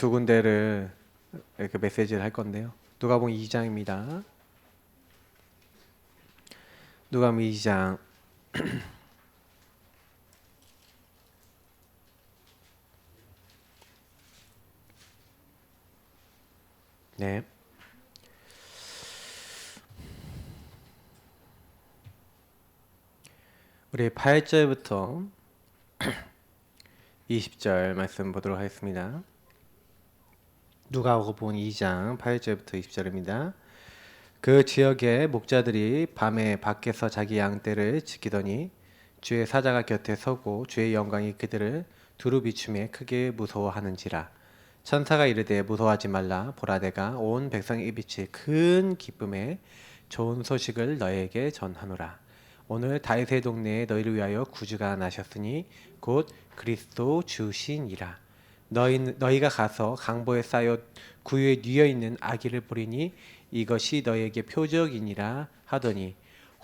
두 군데를 이렇게 메시지를 할 건데요. 누가복음 2장입니다. 누가복음 2장 네. 우리 8절부터 20절 말씀 보도록 하겠습니다. 누가복음 2장 8절부터 20절입니다. 그 지역의 목자들이 밤에 밖에서 자기 양떼를 지키더니 주의 사자가 곁에 서고 주의 영광이 그들을 두루 비추매 크게 무서워하는지라. 천사가 이르되 무서워하지 말라. 보라 내가 온 백성의 입이 큰 기쁨에 좋은 소식을 너에게 전하노라. 오늘 다윗의 동네에 너희를 위하여 구주가 나셨으니 곧 그리스도 주시니라. 너희가 가서 강보에 쌓여 구유에 뉘어 있는 아기를 보리니 이것이 너희에게 표적이니라 하더니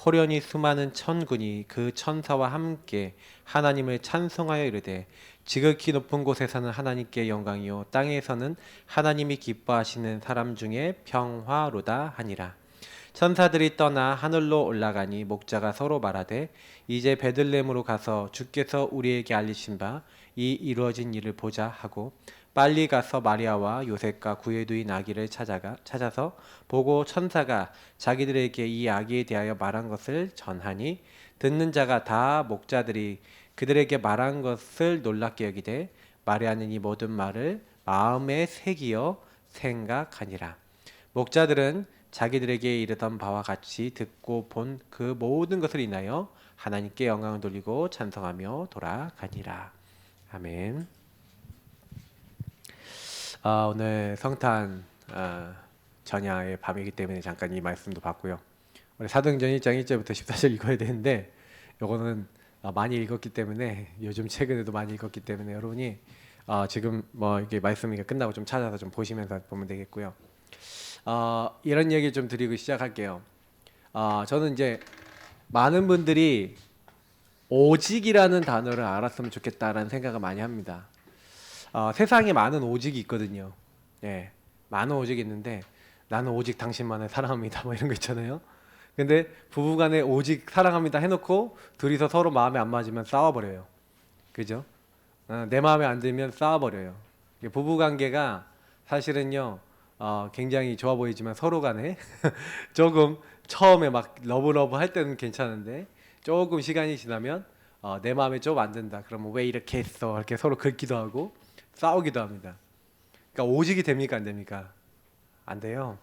호련히 수많은 천군이 그 천사와 함께 하나님을 찬송하여 이르되 지극히 높은 곳에서는 하나님께 영광이요 땅에서는 하나님이 기뻐하시는 사람 중에 평화로다 하니라. 천사들이 떠나 하늘로 올라가니 목자가 서로 말하되 이제 베들레헴으로 가서 주께서 우리에게 알리신 바 이 이루어진 일을 보자 하고 빨리 가서 마리아와 요셉과 구에 두인 아기를 찾아서 보고 천사가 자기들에게 이 아기에 대하여 말한 것을 전하니 듣는 자가 다 목자들이 그들에게 말한 것을 놀랍게 여기되 마리아는 이 모든 말을 마음에 새기어 생각하니라. 목자들은 자기들에게 이르던 바와 같이 듣고 본 그 모든 것을 인하여 하나님께 영광을 돌리고 찬송하며 돌아가니라. 아멘. 오늘 성탄 전야의 밤이기 때문에 잠깐 이 말씀도 봤고요. 우리 사도행전 1장 1절부터 14절 읽어야 되는데 요거는 많이 읽었기 때문에 요즘 최근에도 많이 읽었기 때문에 여러분이 지금 뭐 이게 말씀이 끝나고 좀 찾아서 좀 보시면서 보면 되겠고요. 이런 얘기 좀 드리고 시작할게요. 저는 이제 많은 분들이 오직이라는 단어를 알았으면 좋겠다라는 생각을 많이 합니다. 세상에 많은 오직이 있거든요. 예, 많은 오직이 있는데 나는 오직 당신만을 사랑합니다 뭐 이런 거 있잖아요. 근데 부부간에 오직 사랑합니다 해놓고 둘이서 서로 마음에 안 맞으면 싸워버려요. 그죠? 내 마음에 안 들면 싸워버려요. 부부관계가 사실은요 굉장히 좋아 보이지만 서로 간에 조금 처음에 막 러브러브 할 때는 괜찮은데 조금 시간이 지나면 내 마음에 좀 안 든다. 그러면 왜 이렇게 했어? 이렇게 서로 긁기도 하고 싸우기도 합니다. 그러니까 오직이 됩니까 안 됩니까? 안 돼요.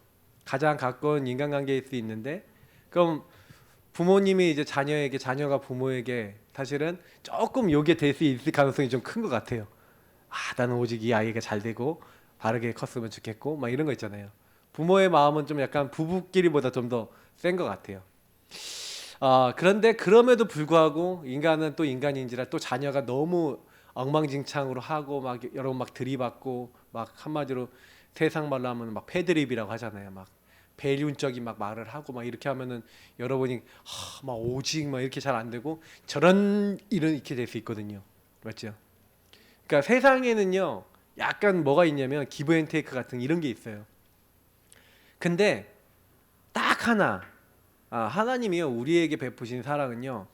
가장 가까운 인간관계일 수 있는데 그럼 부모님이 이제 자녀에게 자녀가 부모에게 사실은 조금 요게 될 수 있을 가능성이 좀 큰 것 같아요. 나는 오직 이 아이가 잘 되고 바르게 컸으면 좋겠고 막 이런 거 있잖아요. 부모의 마음은 좀 약간 부부끼리보다 좀 더 센 것 같아요. 그런데 그럼에도 불구하고 인간은 또 인간인지라 또 자녀가 너무 엉망진창으로 하고 막 여러분 막 들이받고 막 한마디로 세상 말로 하면 막 패드립이라고 하잖아요. 막 배륜적인 막 말을 하고 막 이렇게 하면은 여러분이 막 오직 막 이렇게 잘 안 되고 저런 일은 이렇게 될 수 있거든요. 맞죠? 그러니까 세상에는요 약간 뭐가 있냐면 기브 앤 테이크 같은 이런 게 있어요. 근데 딱 하나 하나님이요 우리에게 베푸신 사랑은요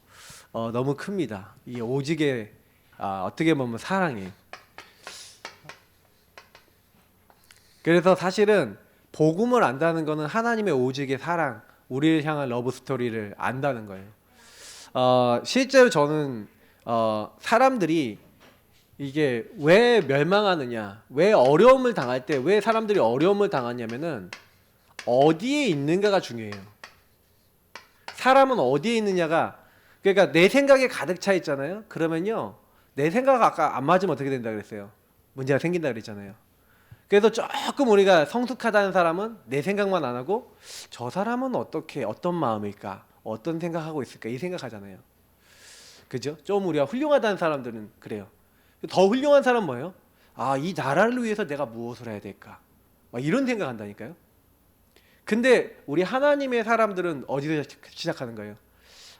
너무 큽니다. 이 오직의 어떻게 보면 사랑이. 그래서 사실은 복음을 안다는 거는 하나님의 오직의 사랑, 우리를 향한 러브 스토리를 안다는 거예요. 실제로 저는 사람들이 이게 왜 멸망하느냐, 왜 어려움을 당할 때 왜 사람들이 어려움을 당하냐면은 어디에 있는가가 중요해요. 사람은 어디에 있느냐가 그러니까 내 생각에 가득 차 있잖아요. 그러면요 내 생각 아까 안 맞으면 어떻게 된다 그랬어요? 문제가 생긴다 그랬잖아요. 그래서 조금 우리가 성숙하다는 사람은 내 생각만 안 하고 저 사람은 어떻게 어떤 마음일까 어떤 생각하고 있을까 이 생각하잖아요. 그죠? 좀 우리가 훌륭하다는 사람들은 그래요. 더 훌륭한 사람은 뭐예요? 이 나라를 위해서 내가 무엇을 해야 될까 막 이런 생각한다니까요. 근데 우리 하나님의 사람들은 어디서 시작하는 거예요?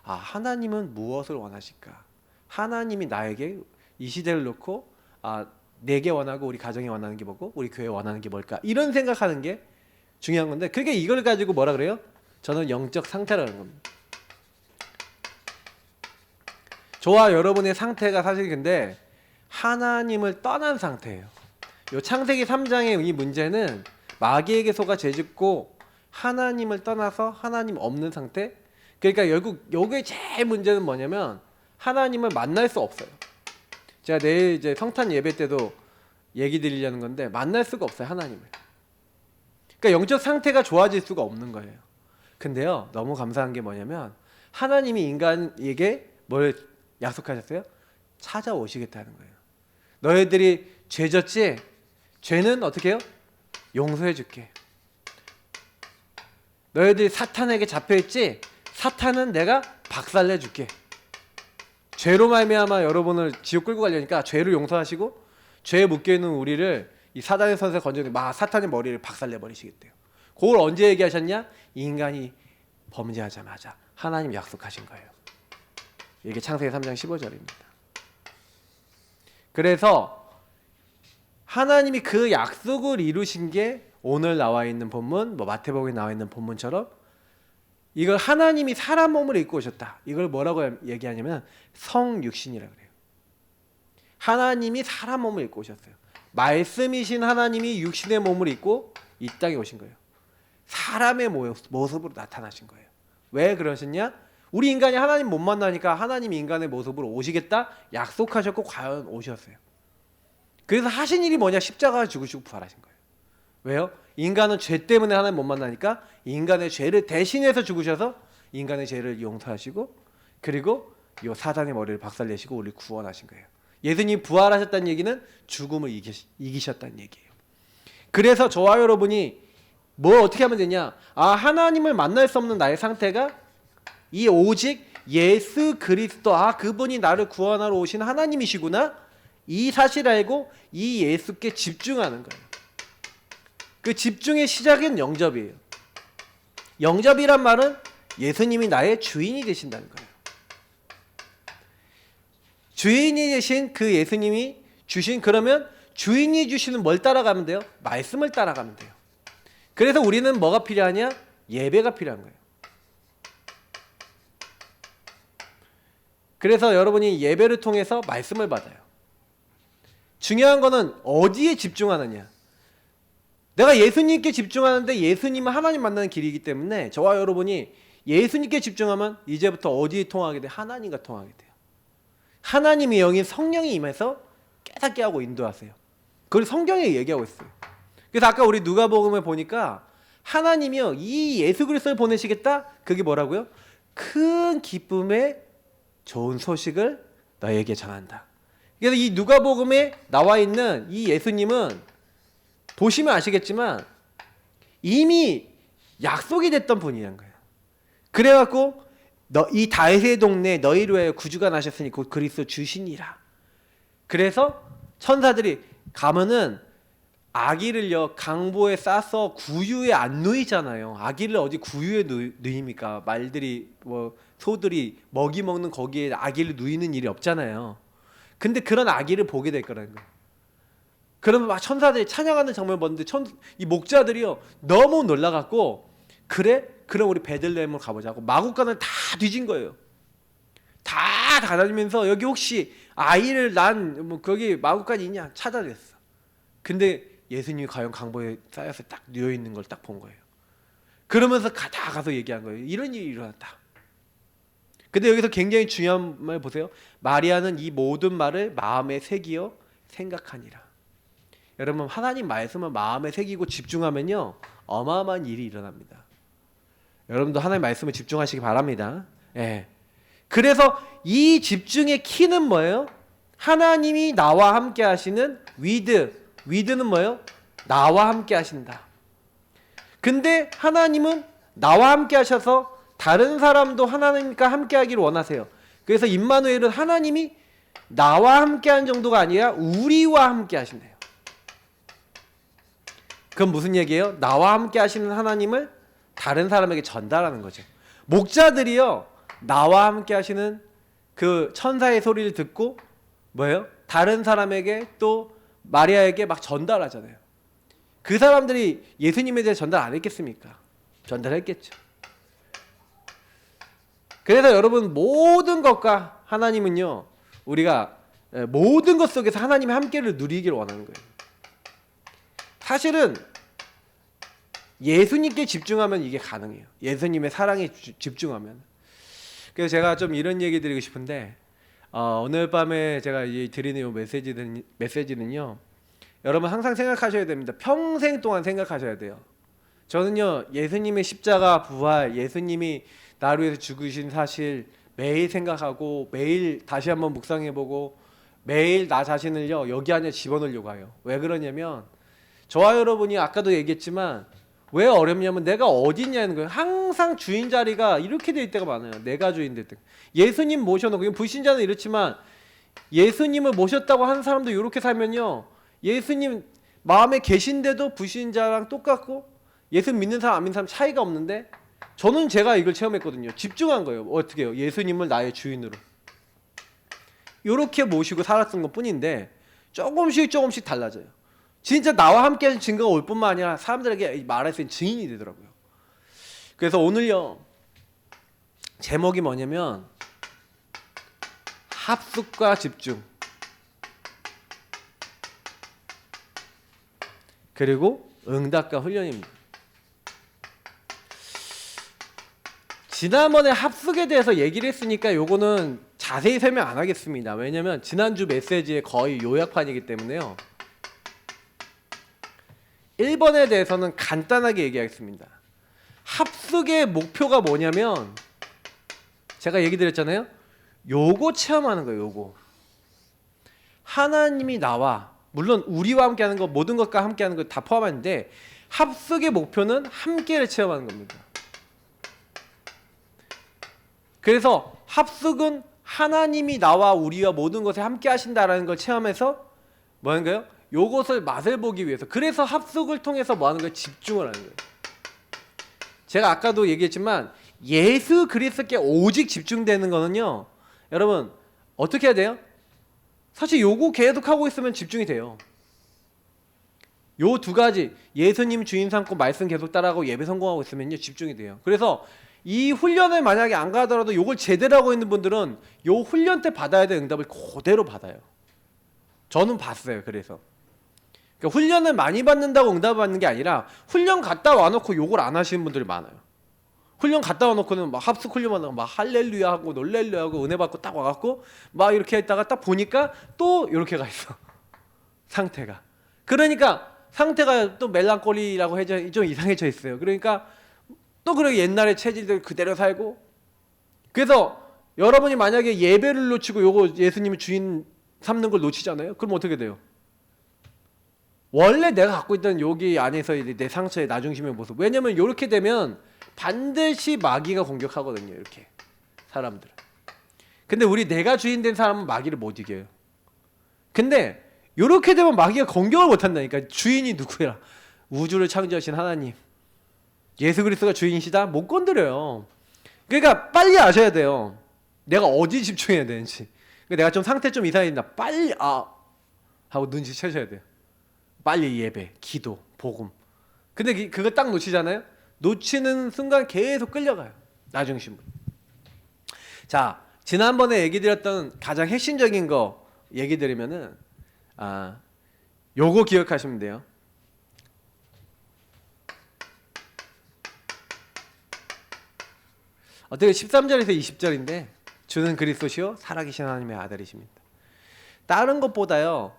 하나님은 무엇을 원하실까? 하나님이 나에게 이 시대를 놓고 내게 원하고 우리 가정이 원하는 게 뭐고 우리 교회 원하는 게 뭘까? 이런 생각하는 게 중요한 건데 그게 이걸 가지고 뭐라 그래요? 저는 영적 상태라는 겁니다. 저와 여러분의 상태가 사실 근데 하나님을 떠난 상태예요. 요 창세기 3장의 이 문제는 마귀에게 속아 죄짓고 하나님을 떠나서 하나님 없는 상태. 그러니까 결국 여기에 제일 문제는 뭐냐면 하나님을 만날 수 없어요. 제가 내일 이제 성탄 예배 때도 얘기 드리려는 건데 만날 수가 없어요, 하나님을. 그러니까 영적 상태가 좋아질 수가 없는 거예요. 근데요, 너무 감사한 게 뭐냐면 하나님이 인간에게 뭘 약속하셨어요? 찾아오시겠다는 거예요. 너희들이 죄졌지? 죄는 어떻게 해요? 용서해 줄게. 너희들이 사탄에게 잡혀있지? 사탄은 내가 박살내 줄게. 죄로 말미암아 여러분을 지옥 끌고 가려니까 죄를 용서하시고 죄에 묶여있는 우리를 이 사단의 선에 건져내고 사탄의 머리를 박살내 버리시겠대요. 그걸 언제 얘기하셨냐? 인간이 범죄하자마자 하나님 약속하신 거예요. 이게 창세기 3장 15절입니다. 그래서 하나님이 그 약속을 이루신 게 오늘 나와 있는 본문, 마태복음에 나와 있는 본문처럼 이걸 하나님이 사람 몸을 입고 오셨다. 이걸 뭐라고 얘기하냐면 성육신이라고 그래요. 하나님이 사람 몸을 입고 오셨어요. 말씀이신 하나님이 육신의 몸을 입고 이 땅에 오신 거예요. 사람의 모습으로 나타나신 거예요. 왜 그러셨냐? 우리 인간이 하나님 못 만나니까 하나님 인간의 모습으로 오시겠다 약속하셨고 과연 오셨어요. 그래서 하신 일이 뭐냐? 십자가를 죽으시고 부활하신 거예요. 왜요? 인간은 죄 때문에 하나님 못 만나니까 인간의 죄를 대신해서 죽으셔서 인간의 죄를 용서하시고 그리고 이 사단의 머리를 박살내시고 우리를 구원하신 거예요. 예수님이 부활하셨다는 얘기는 죽음을 이기셨다는 얘기예요. 그래서 저와 여러분이 뭐 어떻게 하면 되냐? 하나님을 만날 수 없는 나의 상태가 이 오직 예수 그리스도 그분이 나를 구원하러 오신 하나님이시구나. 이 사실 알고 이 예수께 집중하는 거예요. 그 집중의 시작은 영접이에요. 영접이란 말은 예수님이 나의 주인이 되신다는 거예요. 주인이 되신 그 예수님이 주신 그러면 주인이 주시는 뭘 따라가면 돼요? 말씀을 따라가면 돼요. 그래서 우리는 뭐가 필요하냐? 예배가 필요한 거예요. 그래서 여러분이 예배를 통해서 말씀을 받아요. 중요한 거는 어디에 집중하느냐. 내가 예수님께 집중하는데 예수님은 하나님 만나는 길이기 때문에 저와 여러분이 예수님께 집중하면 이제부터 어디에 통하게 돼요? 하나님과 통하게 돼요. 하나님의 영인 성령이 임해서 깨닫게 하고 인도하세요. 그걸 성경에 얘기하고 있어요. 그래서 아까 우리 누가복음에 보니까 하나님이요 이 예수 그리스도를 보내시겠다. 그게 뭐라고요? 큰 기쁨의 좋은 소식을 너에게 전한다. 그래서 이 누가복음에 나와 있는 이 예수님은 보시면 아시겠지만 이미 약속이 됐던 분이란 거예요. 그래갖고 이 다윗의 동네에 너희를 위하여 구주가 나셨으니 곧 그리스도 주시니라. 그래서 천사들이 가면은 아기를요 강보에 싸서 구유에 안 누이잖아요. 아기를 어디 구유에 누입니까? 말들이 소들이 먹이 먹는 거기에 아기를 누이는 일이 없잖아요. 근데 그런 아기를 보게 될 거라는 거예요. 그러면 막 천사들이 찬양하는 장면을 봤는데 이 목자들이요 너무 놀라갖고 그래? 그럼 우리 베들레헴으로 가보자고 마구간을 다 뒤진 거예요. 다 다니면서 여기 혹시 아이를 낳은 거기 마구간 있냐 찾아냈어. 근데 예수님이 과연 강보에 쌓여서 딱 누워 있는 걸 딱 본 거예요. 그러면서 다 가서 얘기한 거예요. 이런 일이 일어났다. 근데 여기서 굉장히 중요한 말 보세요. 마리아는 이 모든 말을 마음에 새기어 생각하니라. 여러분 하나님 말씀을 마음에 새기고 집중하면요 어마어마한 일이 일어납니다. 여러분도 하나님 말씀에 집중하시기 바랍니다. 예. 그래서 이 집중의 키는 뭐예요? 하나님이 나와 함께 하시는 위드는 뭐예요? 나와 함께 하신다. 근데 하나님은 나와 함께 하셔서 다른 사람도 하나님과 함께 하기를 원하세요. 그래서 임마누엘은 하나님이 나와 함께 하는 정도가 아니라 우리와 함께 하신대요. 그건 무슨 얘기예요? 나와 함께 하시는 하나님을 다른 사람에게 전달하는 거죠. 목자들이요 나와 함께 하시는 그 천사의 소리를 듣고 뭐예요? 다른 사람에게 또 마리아에게 막 전달하잖아요. 그 사람들이 예수님에 대해 전달 안 했겠습니까? 전달했겠죠. 그래서 여러분, 모든 것과 하나님은요, 우리가 모든 것 속에서 하나님의 함께를 누리기를 원하는 거예요. 사실은 예수님께 집중하면 이게 가능해요. 예수님의 사랑에 집중하면. 그래서 제가 좀 이런 얘기 드리고 싶은데, 오늘 밤에 제가 드리는 이 메시지는요, 여러분 항상 생각하셔야 됩니다. 평생 동안 생각하셔야 돼요. 저는요, 예수님의 십자가 부활, 예수님이 나를 위해서 죽으신 사실 매일 생각하고, 매일 다시 한번 묵상해보고, 매일 나 자신을요 여기 안에 집어넣으려고 해요. 왜 그러냐면, 저와 여러분이 아까도 얘기했지만 왜 어렵냐면 내가 어디 있냐는 거예요. 항상 주인 자리가 이렇게 될 때가 많아요. 내가 주인 될 때. 예수님 모셔놓고, 불신자는 이렇지만 예수님을 모셨다고 하는 사람도 이렇게 살면요, 예수님 마음에 계신데도 불신자랑 똑같고, 예수 믿는 사람 안 믿는 사람 차이가 없는데, 저는 제가 이걸 체험했거든요. 집중한 거예요. 어떻게 해요? 예수님을 나의 주인으로 이렇게 모시고 살았던 것 뿐인데, 조금씩 달라져요. 진짜 나와 함께 하신 증거가 올 뿐만 아니라 사람들에게 말할 수 있는 증인이 되더라고요. 그래서 오늘요, 제목이 뭐냐면 합숙과 집중, 그리고 응답과 훈련입니다. 지난번에 합숙에 대해서 얘기를 했으니까 요거는 자세히 설명 안 하겠습니다. 왜냐면 지난주 메시지의 거의 요약판이기 때문에요. 1번에 대해서는 간단하게 얘기하겠습니다. 합숙의 목표가 뭐냐면, 제가 얘기 드렸잖아요. 요거 체험하는 거예요. 요거. 하나님이 나와, 물론 우리와 함께 하는 거, 모든 것과 함께 하는 거 다 포함하는데, 합숙의 목표는 함께를 체험하는 겁니다. 그래서 합숙은 하나님이 나와 우리와 모든 것에 함께 하신다라는 걸 체험해서 뭐 하는 거예요? 요것을 맛을 보기 위해서. 그래서 합숙을 통해서 뭐 하는 거예요? 집중을 하는 거예요. 제가 아까도 얘기했지만 예수 그리스도께 오직 집중되는 거는요, 여러분 어떻게 해야 돼요? 사실 요거 계속 하고 있으면 집중이 돼요. 요 두 가지, 예수님 주인 삼고 말씀 계속 따라하고 예배 성공하고 있으면요, 집중이 돼요. 그래서 이 훈련을 만약에 안 가더라도 요걸 제대로 하고 있는 분들은 요 훈련 때 받아야 될 응답을 그대로 받아요. 저는 봤어요. 그래서 그러니까 훈련을 많이 받는다고 응답을 받는 게 아니라, 훈련 갔다 와놓고 요걸 안 하시는 분들이 많아요. 훈련 갔다 와놓고는 막 합숙 훈련만 하고 막 할렐루야 하고 놀렐루야 하고 은혜 받고 딱 와갖고 막 이렇게 했다가 딱 보니까 또 이렇게 가 있어. 상태가. 그러니까 상태가 또 멜랑콜리라고 해서 좀 이상해져 있어요. 그러니까 또 그렇게 옛날의 체질들 그대로 살고. 그래서 여러분이 만약에 예배를 놓치고 요거 예수님이 주인 삼는 걸 놓치잖아요. 그럼 어떻게 돼요? 원래 내가 갖고 있던 여기 안에서 내 상처의 나중심의 모습. 왜냐면 이렇게 되면 반드시 마귀가 공격하거든요. 이렇게 사람들은. 근데 우리 내가 주인 된 사람은 마귀를 못 이겨요. 근데 이렇게 되면 마귀가 공격을 못 한다니까. 주인이 누구야? 우주를 창조하신 하나님, 예수 그리스도가 주인이시다? 못 건드려요. 그러니까 빨리 아셔야 돼요. 내가 어디 집중해야 되는지. 내가 좀 상태 좀 이상해진다. 빨리 하고 눈치채셔야 돼요. 빨리 예배, 기도, 복음. 근데 그거 딱 놓치잖아요. 놓치는 순간 계속 끌려가요. 나중심으로. 자, 지난번에 얘기 드렸던 가장 핵심적인 거 얘기 드리면은 요거 기억하시면 돼요. 어떻게 13절에서 20절인데, 주는 그리스도시요 살아계신 하나님의 아들이십니다. 다른 것보다요,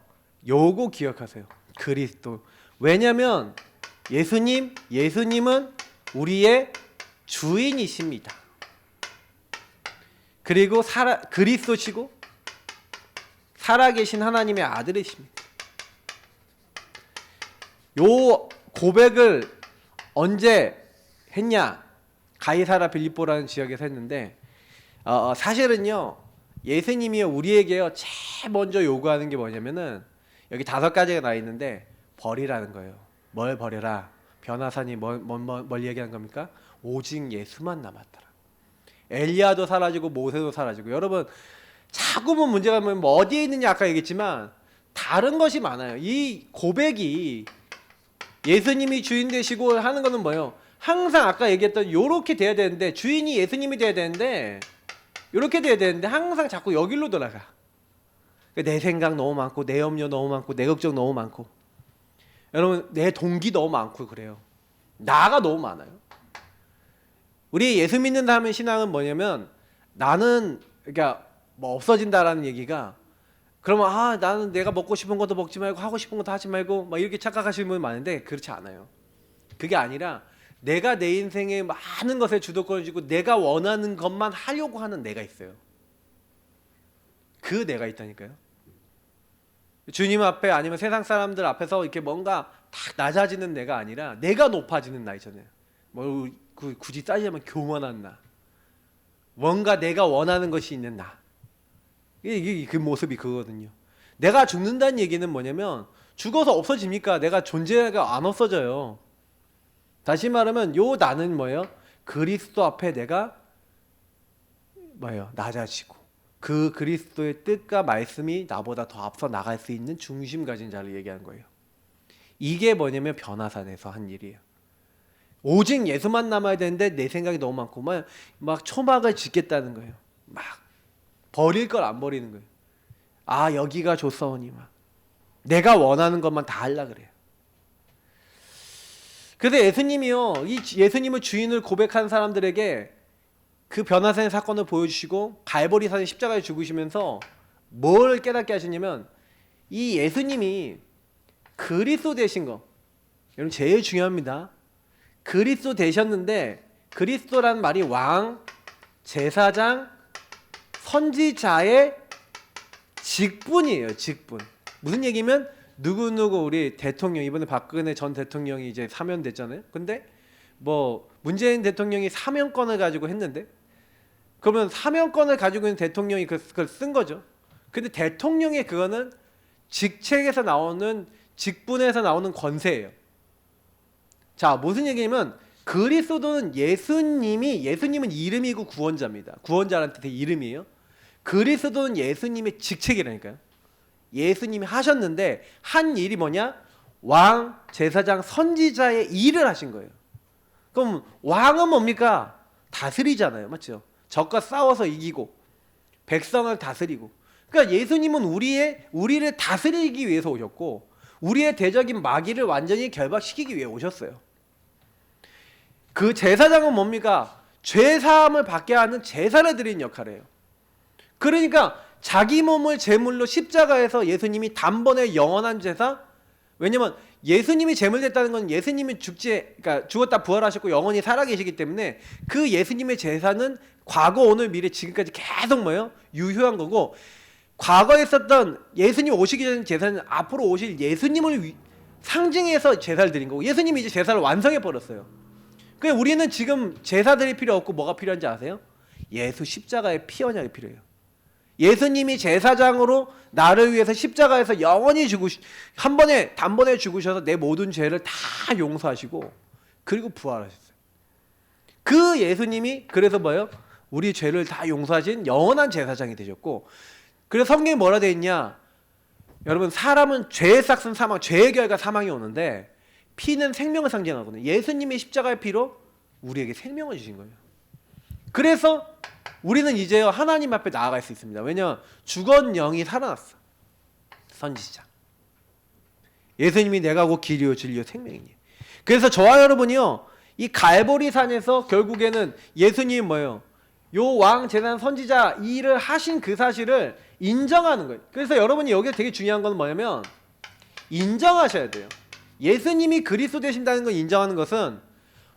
요거 기억하세요. 그리스도. 왜냐면 예수님은 우리의 주인이십니다. 그리고 그리스도시고 살아계신 하나님의 아들이십니다. 요 고백을 언제 했냐? 가이사라 빌립보라는 지역에서 했는데, 사실은요, 예수님이 우리에게요 제일 먼저 요구하는 게 뭐냐면은, 여기 5가지가 나와 있는데 버리라는 거예요. 뭘 버려라? 변화산이 뭘 얘기하는 겁니까? 오직 예수만 남았더라. 엘리야도 사라지고 모세도 사라지고. 여러분 자꾸만 문제가 뭐 어디에 있느냐 아까 얘기했지만, 다른 것이 많아요. 이 고백이 예수님이 주인 되시고 하는 거는 뭐예요? 항상 아까 얘기했던 요렇게 돼야 되는데, 주인이 예수님이 돼야 되는데 요렇게 돼야 되는데 항상 자꾸 여기로 돌아가. 내 생각 너무 많고, 내 염려 너무 많고, 내 걱정 너무 많고, 여러분 내 동기 너무 많고 그래요. 나가 너무 많아요. 우리 예수 믿는 사람의 신앙은 뭐냐면, 나는 그러니까 뭐 없어진다라는 얘기가, 그러면 나는 내가 먹고 싶은 것도 먹지 말고 하고 싶은 것도 하지 말고 막 이렇게 착각하시는 분이 많은데, 그렇지 않아요. 그게 아니라 내가 내 인생의 많은 것에 주도권을 쥐고 내가 원하는 것만 하려고 하는 내가 있어요. 그 내가 있다니까요. 주님 앞에 아니면 세상 사람들 앞에서 이렇게 뭔가 딱 낮아지는 내가 아니라 내가 높아지는 나 있잖아요. 뭐 굳이 따지자면 교만한 나, 뭔가 내가 원하는 것이 있는 나, 이게 그 모습이 그거거든요. 내가 죽는다는 얘기는 뭐냐면, 죽어서 없어집니까? 내가 존재가 안 없어져요. 다시 말하면 요 나는 뭐예요? 그리스도 앞에 내가 뭐예요? 낮아지고, 그 그리스도의 뜻과 말씀이 나보다 더 앞서 나갈 수 있는 중심 가진 자를 얘기하는 거예요. 이게 뭐냐면 변화산에서 한 일이에요. 오직 예수만 남아야 되는데 내 생각이 너무 많고 막 초막을 짓겠다는 거예요. 막 버릴 걸 안 버리는 거예요. 여기가 좋사오니 막 내가 원하는 것만 다 하려고 그래요. 그래서 예수님이요, 이 예수님을 주인을 고백한 사람들에게 그 변화산의 사건을 보여주시고 갈보리산의 십자가에 죽으시면서 뭘 깨닫게 하시냐면, 이 예수님이 그리스도 되신 거, 여러분 제일 중요합니다. 그리스도 되셨는데, 그리스도라는 말이 왕, 제사장, 선지자의 직분이에요. 직분. 무슨 얘기면, 누구누구 우리 대통령, 이번에 박근혜 전 대통령이 이제 사면됐잖아요. 근데 뭐 문재인 대통령이 사면권을 가지고 했는데, 그러면 사면권을 가지고 있는 대통령이 그걸 쓴 거죠. 근데 대통령의 그거는 직책에서 나오는, 직분에서 나오는 권세예요. 자, 무슨 얘기냐면, 그리스도는 예수님은 이름이고 구원자입니다. 구원자라는 뜻의 이름이에요. 그리스도는 예수님의 직책이라니까요. 예수님이 하셨는데 한 일이 뭐냐? 왕, 제사장, 선지자의 일을 하신 거예요. 그럼 왕은 뭡니까? 다스리잖아요. 맞죠? 적과 싸워서 이기고 백성을 다스리고. 그러니까 예수님은 우리를 다스리기 위해서 오셨고, 우리의 대적인 마귀를 완전히 결박시키기 위해 오셨어요. 그 제사장은 뭡니까? 죄 사함을 받게 하는 제사를 드리는 역할이에요. 그러니까 자기 몸을 제물로 십자가에서 예수님이 단번에 영원한 제사, 왜냐면 예수님이 제물됐다는 건 예수님이 그러니까 죽었다 부활하셨고 영원히 살아계시기 때문에, 그 예수님의 제사는 과거, 오늘, 미래, 지금까지 계속 뭐예요? 유효한 거고, 과거에 있었던 예수님 오시기 전 제사는 앞으로 오실 예수님을 상징해서 제사를 드린 거고, 예수님이 이제 제사를 완성해 버렸어요. 그러니까 우리는 지금 제사 드릴 필요 없고 뭐가 필요한지 아세요? 예수 십자가의 피 언약이 필요해요. 예수님이 제사장으로 나를 위해서 십자가에서 영원히 한 번에 단번에 죽으셔서 내 모든 죄를 다 용서하시고, 그리고 부활하셨어요. 그 예수님이 그래서 뭐예요? 우리 죄를 다 용서하신 영원한 제사장이 되셨고, 그래서 성경에 뭐라 되어 있냐? 여러분, 사람은 죄의 싹슨 사망, 죄의 결과 사망이 오는데, 피는 생명을 상징하거든요. 예수님의 십자가의 피로 우리에게 생명을 주신 거예요. 그래서 우리는 이제 하나님 앞에 나아갈 수 있습니다. 왜냐하면 죽은 영이 살아났어. 선지자. 예수님이 내가 곧 길이요 진리요 생명이니. 그래서 저와 여러분이요, 이 갈보리산에서 결국에는 예수님이 뭐예요? 요 왕, 제사장, 선지자 이 일을 하신 그 사실을 인정하는 거예요. 그래서 여러분이 여기서 되게 중요한 건 뭐냐면, 인정하셔야 돼요. 예수님이 그리스도 되신다는 걸 인정하는 것은,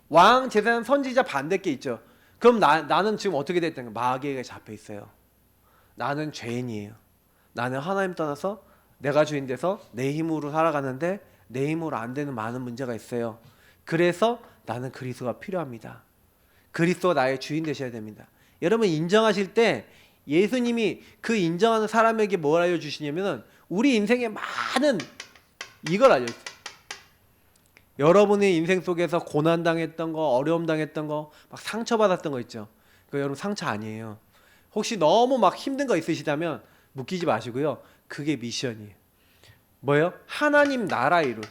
왕, 제사장, 선지자 반대께 있죠. 그럼 나는 지금 어떻게 됐다는 거예요? 마귀에게 잡혀 있어요. 나는 죄인이에요. 나는 하나님 떠나서 내가 주인 돼서 내 힘으로 살아가는데 내 힘으로 안 되는 많은 문제가 있어요. 그래서 나는 그리스도가 필요합니다. 그리스도가 나의 주인 되셔야 됩니다. 여러분, 인정하실 때 예수님이 그 인정하는 사람에게 뭘 알려주시냐면, 우리 인생에 많은 이걸 알려주세요. 여러분의 인생 속에서 고난당했던 거, 어려움 당했던 거, 막 상처받았던 거 있죠. 그거 여러분 상처 아니에요. 혹시 너무 막 힘든 거 있으시다면 묶이지 마시고요. 그게 미션이에요. 뭐예요? 하나님 나라 이룰.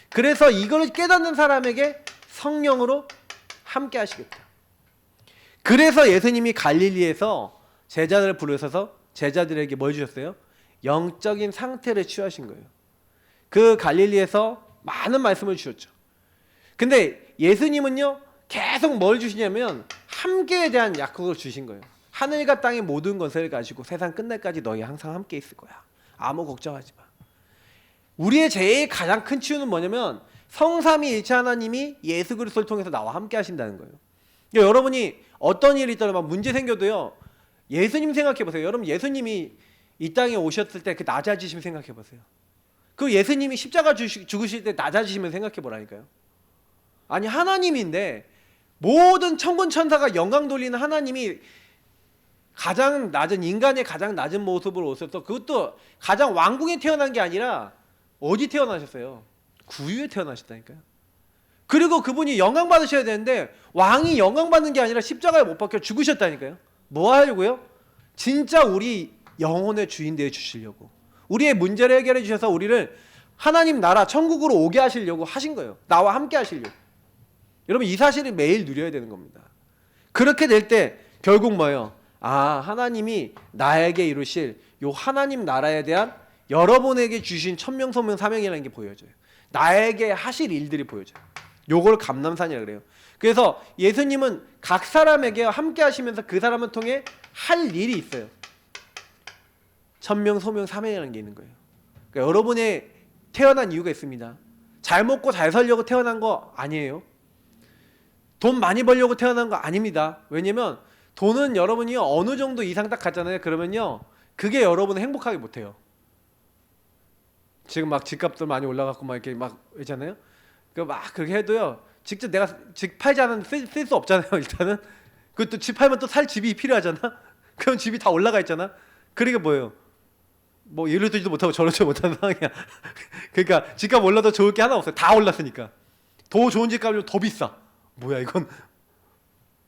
그래서 이걸 깨닫는 사람에게 성령으로 함께 하시겠다. 그래서 예수님이 갈릴리에서 제자들을 부르셔서 제자들에게 뭘 주셨어요? 영적인 상태를 취하신 거예요. 그 갈릴리에서 많은 말씀을 주셨죠. 근데 예수님은요 계속 뭘 주시냐면 함께에 대한 약속을 주신 거예요. 하늘과 땅의 모든 것을 가지고 세상 끝날까지 너희 항상 함께 있을 거야. 아무 걱정하지 마. 우리의 제일 가장 큰 치유는 뭐냐면 성삼위일체 하나님이 예수 그리스도를 통해서 나와 함께 하신다는 거예요. 그러니까 여러분이 어떤 일이 있더라도 막 문제 생겨도요 예수님 생각해 보세요. 여러분 예수님이 이 땅에 오셨을 때 그 낮아지심 생각해 보세요. 그 예수님이 십자가 죽으실 때 낮아지시면 생각해 보라니까요. 아니 하나님인데 모든 천군 천사가 영광 돌리는 하나님이 가장 낮은 인간의 가장 낮은 모습으로 오셔서 그것도 가장 왕궁에 태어난 게 아니라 어디 태어나셨어요? 구유에 태어나셨다니까요. 그리고 그분이 영광 받으셔야 되는데 왕이 영광 받는 게 아니라 십자가에 못 박혀 죽으셨다니까요. 뭐 하려고요? 진짜 우리 영혼의 주인 되어 주시려고. 우리의 문제를 해결해 주셔서 우리를 하나님 나라 천국으로 오게 하시려고 하신 거예요. 나와 함께 하시려고. 여러분 이 사실을 매일 누려야 되는 겁니다. 그렇게 될 때 결국 뭐예요? 아 하나님이 나에게 이루실 요 하나님 나라에 대한 여러분에게 주신 천명소명 사명이라는 게 보여져요. 나에게 하실 일들이 보여져요. 요걸 감람산이라고 그래요. 그래서 예수님은 각 사람에게 함께 하시면서 그 사람을 통해 할 일이 있어요. 천명소명 사명이라는 게 있는 거예요. 그러니까 여러분의 태어난 이유가 있습니다. 잘 먹고 잘 살려고 태어난 거 아니에요. 돈 많이 벌려고 태어난 거 아닙니다. 왜냐면 돈은 여러분이 어느 정도 이상 딱 갖잖아요. 그러면요 그게 여러분을 행복하게 못해요. 지금 막 집값도 많이 올라갔고 막 이렇게 막 있잖아요. 그 막 그렇게 해도요 직접 내가 집 팔지 않으면 쓸 수 없잖아요. 일단은 그것도 집 팔면 또 살 집이 필요하잖아. 그럼 집이 다 올라가 있잖아. 그러니까 뭐예요? 뭐 이를 들지도 못하고 저를 지 못하는 상황이야. 그러니까 집값 올라도 좋을 게 하나 없어요. 다 올랐으니까. 더 좋은 집값이면 더 비싸. 뭐야 이건.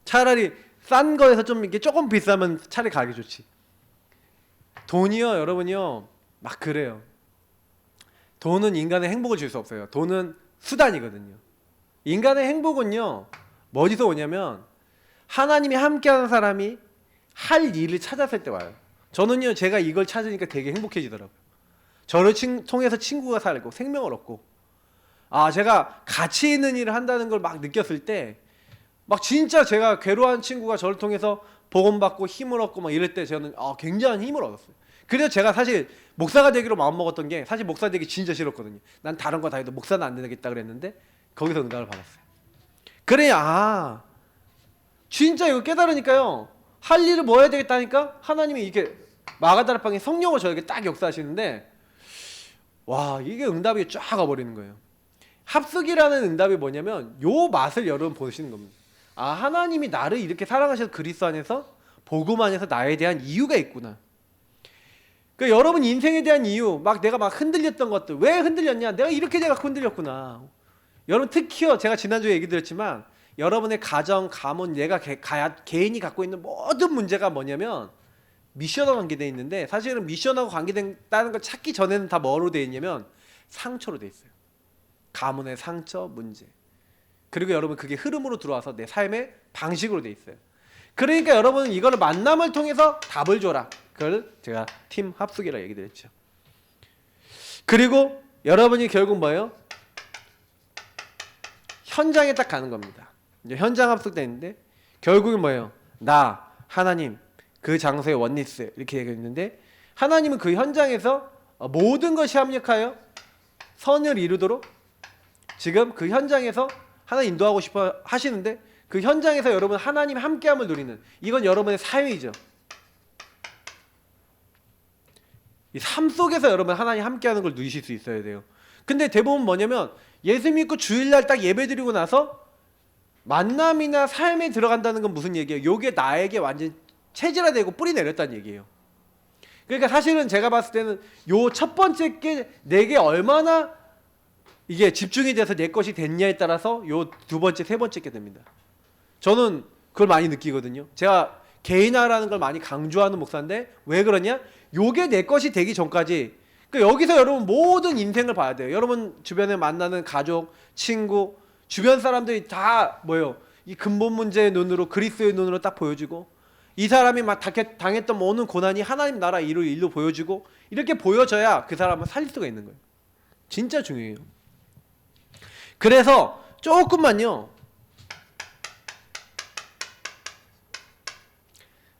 차라리 싼 거에서 좀 이게 조금 비싸면 차라리 가기 좋지. 돈이요 여러분이요 막 그래요. 돈은 인간의 행복을 줄 수 없어요. 돈은 수단이거든요. 인간의 행복은요 어디서 오냐면 하나님이 함께하는 사람이 할 일을 찾았을 때 와요. 저는요 제가 이걸 찾으니까 되게 행복해지더라고요. 저를 통해서 친구가 살고 생명을 얻고 아 제가 가치 있는 일을 한다는 걸 막 느꼈을 때 막 진짜 제가 괴로워한 친구가 저를 통해서 복음받고 힘을 얻고 막 이럴 때 저는 굉장한 힘을 얻었어요. 그래서 제가 사실 목사가 되기로 마음먹었던 게 사실 목사 되기 진짜 싫었거든요. 난 다른 거 다 해도 목사는 안 되겠다 그랬는데 거기서 응답을 받았어요. 그래 진짜 이거 깨달으니까요 할 일을 뭐 해야 되겠다니까 하나님이 이렇게 마가다락방에 성령을 저에게 딱 역사하시는데 와 이게 응답이 쫙 가버리는 거예요. 합숙이라는 응답이 뭐냐면 요 맛을 여러분 보시는 겁니다. 아 하나님이 나를 이렇게 사랑하셔서 그리스도 안에서 복음 안에서 나에 대한 이유가 있구나. 그러니까 여러분 인생에 대한 이유 막 내가 막 흔들렸던 것들 왜 흔들렸냐 내가 이렇게 돼서 흔들렸구나. 여러분 특히요 제가 지난주에 얘기 드렸지만 여러분의 가정, 가문, 개인이 갖고 있는 모든 문제가 뭐냐면 미션하고 관계되어 있는데 사실은 미션하고 관계된다는 걸 찾기 전에는 다 뭐로 되어 있냐면 상처로 되어 있어요. 가문의 상처, 문제. 그리고 여러분 그게 흐름으로 들어와서 내 삶의 방식으로 되어 있어요. 그러니까 여러분은 이거를 만남을 통해서 답을 줘라. 그걸 제가 팀 합숙이라고 얘기 드렸죠. 그리고 여러분이 결국 뭐예요? 현장에 딱 가는 겁니다. 이제 현장 합숙되는데 결국은 뭐예요? 나, 하나님, 그 장소의 원리스 이렇게 얘기했는데 하나님은 그 현장에서 모든 것이 합력하여 선을 이루도록 지금 그 현장에서 하나님 인도하고 싶어 하시는데 그 현장에서 여러분 하나님 함께함을 누리는 이건 여러분의 삶이죠. 이 삶 속에서 여러분 하나님 함께하는 걸 누리실 수 있어야 돼요. 근데 대부분 뭐냐면 예수 믿고 주일날 딱 예배드리고 나서 만남이나 삶에 들어간다는 건 무슨 얘기예요? 요게 나에게 완전 체질화되고 뿌리 내렸다는 얘기예요. 그러니까 사실은 제가 봤을 때는 요 첫 번째 게 내게 얼마나 이게 집중이 돼서 내 것이 됐냐에 따라서 요 두 번째, 세 번째 게 됩니다. 저는 그걸 많이 느끼거든요. 제가 개인화라는 걸 많이 강조하는 목사인데 왜 그러냐? 요게 내 것이 되기 전까지 그러니까 여기서 여러분 모든 인생을 봐야 돼요. 여러분 주변에 만나는 가족, 친구, 주변 사람들이 다 뭐예요? 이 근본 문제의 눈으로, 그리스도의 눈으로 딱 보여주고, 이 사람이 막 당했던 모든 고난이 하나님 나라 일로 보여주고, 이렇게 보여져야 그 사람은 살릴 수가 있는 거예요. 진짜 중요해요. 그래서 조금만요,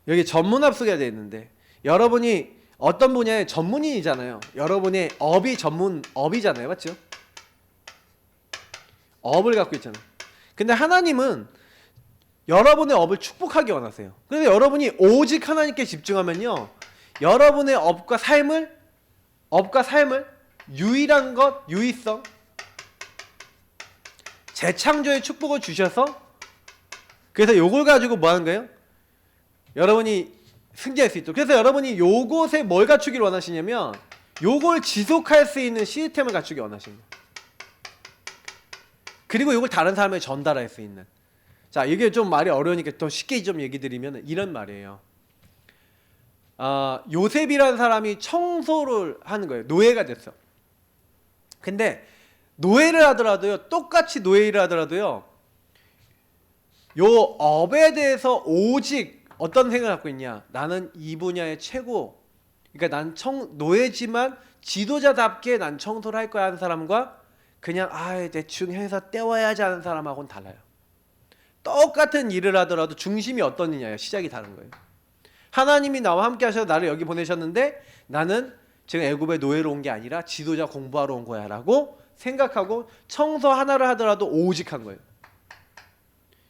여기 전문 합숙해야 되는데, 여러분이 어떤 분야의 전문인이잖아요. 여러분의 업이 전문 업이잖아요. 맞죠? 업을 갖고 있잖아요. 근데 하나님은 여러분의 업을 축복하기 원하세요. 그래서 여러분이 오직 하나님께 집중하면요, 여러분의 업과 삶을 유일한 것, 유의성, 재창조의 축복을 주셔서, 그래서 요걸 가지고 뭐 하는 거예요? 여러분이 승리할 수 있도록. 그래서 여러분이 요것에 뭘 갖추기를 원하시냐면, 요걸 지속할 수 있는 시스템을 갖추기 원하시는 거예요. 그리고 요걸 다른 사람에게 전달할 수 있는. 자, 이게 좀 말이 어려우니까 더 쉽게 좀 얘기 드리면 이런 말이에요. 요셉이라는 사람이 청소를 하는 거예요. 노예가 됐어. 근데 노예를 하더라도요, 똑같이 노예를 하더라도요, 요 업에 대해서 오직 어떤 생각을 갖고 있냐? 나는 이 분야의 최고. 그러니까 난 노예지만 지도자답게 난 청소를 할 거야 하는 사람과, 그냥 대충 해서 때워야지 하는 사람하고는 달라요. 똑같은 일을 하더라도 중심이 어떤 일이냐요. 시작이 다른 거예요. 하나님이 나와 함께 하셔서 나를 여기 보내셨는데, 나는 지금 애굽의 노예로 온 게 아니라 지도자 공부하러 온 거야 라고 생각하고 청소 하나를 하더라도 오직 한 거예요.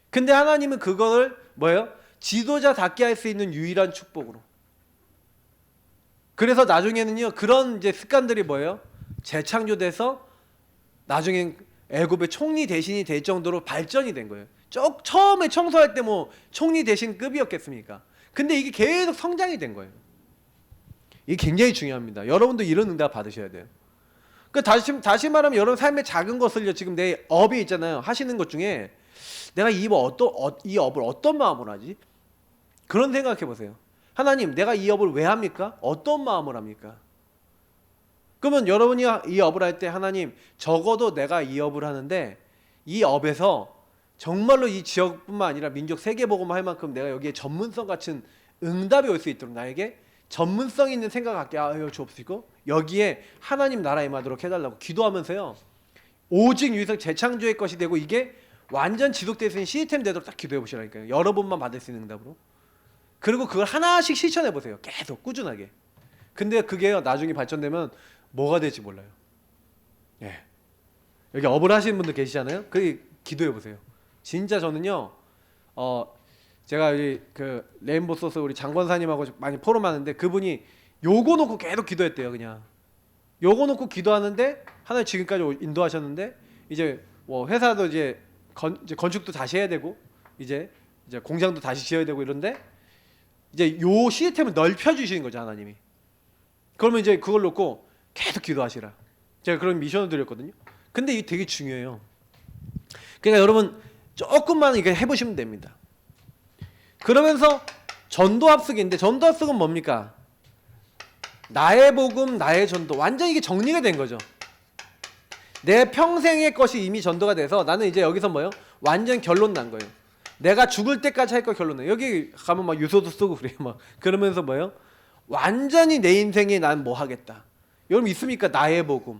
근데 하나님은 그거를 뭐예요? 지도자답게 할 수 있는 유일한 축복으로. 그래서 나중에는요, 그런 이제 습관들이 뭐예요? 재창조돼서 나중엔 애굽의 총리 대신이 될 정도로 발전이 된 거예요. 처음에 청소할 때 뭐 총리 대신 급이었겠습니까? 근데 이게 계속 성장이 된 거예요. 이게 굉장히 중요합니다. 여러분도 이런 응답 받으셔야 돼요. 그 다시 말하면, 여러분 삶의 작은 것을요, 지금 내 업이 있잖아요. 하시는 것 중에 내가 이 업을 어떤 마음으로 하지? 그런 생각해 보세요. 하나님, 내가 이 업을 왜 합니까? 어떤 마음으로 합니까? 그러면 여러분이 이 업을 할 때, 하나님, 적어도 내가 이 업을 하는데 이 업에서 정말로 이 지역뿐만 아니라 민족 세계복음을 할 만큼 내가 여기에 전문성 같은 응답이 올 수 있도록 나에게 전문성 있는 생각 갖게 주옵시고, 여기에 하나님 나라 임하도록 해달라고 기도하면서요, 오직 유일성 재창조의 것이 되고 이게 완전 지속될 수 있는 시스템 되도록 딱 기도해 보시라니까요. 여러분만 받을 수 있는 응답으로. 그리고 그걸 하나씩 실천해 보세요. 계속 꾸준하게. 근데 그게 나중에 발전되면 뭐가 될지 몰라요. 예. 여기 업을 하시는 분들 계시잖아요. 그 기도해 보세요. 진짜 저는요, 제가 여기 그 레인보 소스 우리 장권사님하고 많이 포럼하는데, 그분이 요거 놓고 계속 기도했대요. 그냥 요거 놓고 기도하는데 하나님 지금까지 인도하셨는데, 이제 뭐 회사도 이제 건축도 다시 해야 되고, 이제 공장도 다시 지어야 되고 이런데, 이제 요 시스템을 넓혀 주시는 거죠, 하나님이. 그러면 이제 그걸 놓고 계속 기도하시라. 제가 그런 미션을 드렸거든요. 근데 이게 되게 중요해요. 그러니까 여러분 조금만 이렇게 해보시면 됩니다. 그러면서 전도합숙인데, 전도합숙은 뭡니까? 나의 복음, 나의 전도. 완전 이게 정리가 된 거죠. 내 평생의 것이 이미 전도가 돼서 나는 이제 여기서 뭐예요? 완전 결론 난 거예요. 내가 죽을 때까지 할 거 결론 나요. 여기 가면 막 유서도 쓰고 그래요. 막 그러면서 뭐예요? 완전히 내 인생에 난 뭐 하겠다. 여러분 있습니까? 나의 복음.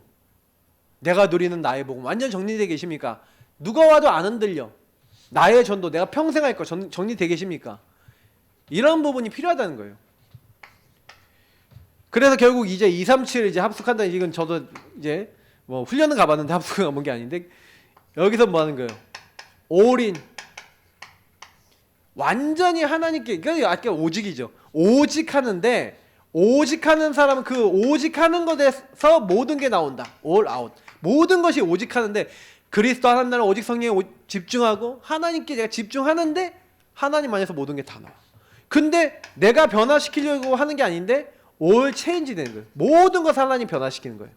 내가 누리는 나의 복음. 완전 정리되어 계십니까? 누가 와도 안 흔들려. 나의 전도, 내가 평생 할 거 정리되어 계십니까? 이런 부분이 필요하다는 거예요. 그래서 결국 이제 237 이제 합숙한다. 이건 저도 이제 뭐 훈련은 가봤는데 합숙은 가본 게 아닌데, 여기서 뭐 하는 거예요? 올인. 완전히 하나님께, 그러니까 아까 오직이죠. 오직 하는데, 오직 하는 사람은 그 오직 하는 것에서 모든 게 나온다. all out. 모든 것이 오직 하는데, 그리스도 하나님 나라 오직 성령에 집중하고 하나님께 내가 집중하는데 하나님 안에서 모든 게 다 나와. 근데 내가 변화시키려고 하는 게 아닌데 all change 되는 거예요. 모든 것을 하나님 변화시키는 거예요.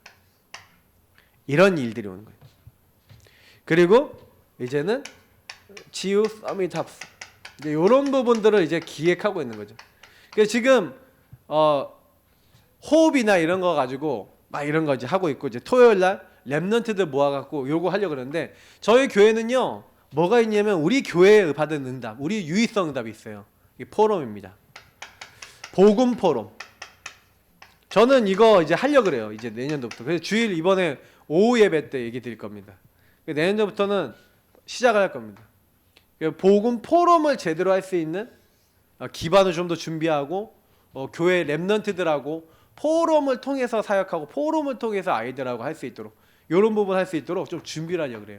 이런 일들이 오는 거예요. 그리고 이제는 치유 서밋 합숙. 이제 이런 부분들을 이제 기획하고 있는 거죠. 그래서 지금 호흡이나 이런 거 가지고 막 이런 거 이제 하고 있고, 이제 토요일 날 랩런트들 모아갖고 요거 하려고 그러는데, 저희 교회는요 뭐가 있냐면 우리 교회에 받은 응답, 우리 유의성 응답이 있어요. 이게 포럼입니다. 복음 포럼. 저는 이거 이제 하려고 그래요. 이제 내년도부터. 그래서 주일 이번에 오후 예배 때 얘기 드릴 겁니다. 내년도부터는 시작을 할 겁니다. 복음 포럼을 제대로 할 수 있는 기반을 좀 더 준비하고, 교회 랩런트들하고 포럼을 통해서 사역하고 포럼을 통해서 아이들하고 할 수 있도록, 이런 부분 할 수 있도록 좀 준비를 하려고 그래요.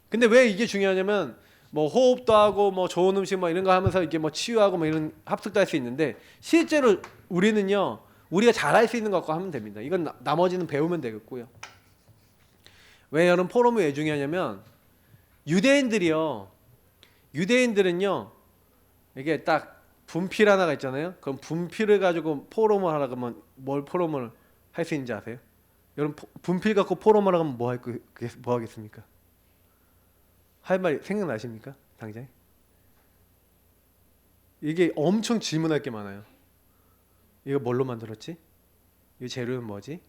근데 왜 이게 중요하냐면, 뭐 호흡도 하고 뭐 좋은 음식 뭐 이런 거 하면서 이렇게 뭐 치유하고 뭐 이런 합숙도 할 수 있는데, 실제로 우리는요 우리가 잘할 수 있는 것과 하면 됩니다. 이건 나머지는 배우면 되겠고요. 왜 여러분 포럼이 왜 중요하냐면, 유대인들은요 이게 딱 분필 하나가 있잖아요. 그럼 분필을 가지고 포럼을 하라 그러면 뭘 포럼을 할 수 있는지 아세요? 여러분 분필 갖고 포럼을 하면 뭐 하겠습니까? 할 말 생각나십니까? 당장? 이게 엄청 질문할 게 많아요. 이거 뭘로 만들었지? 이 재료는 뭐지?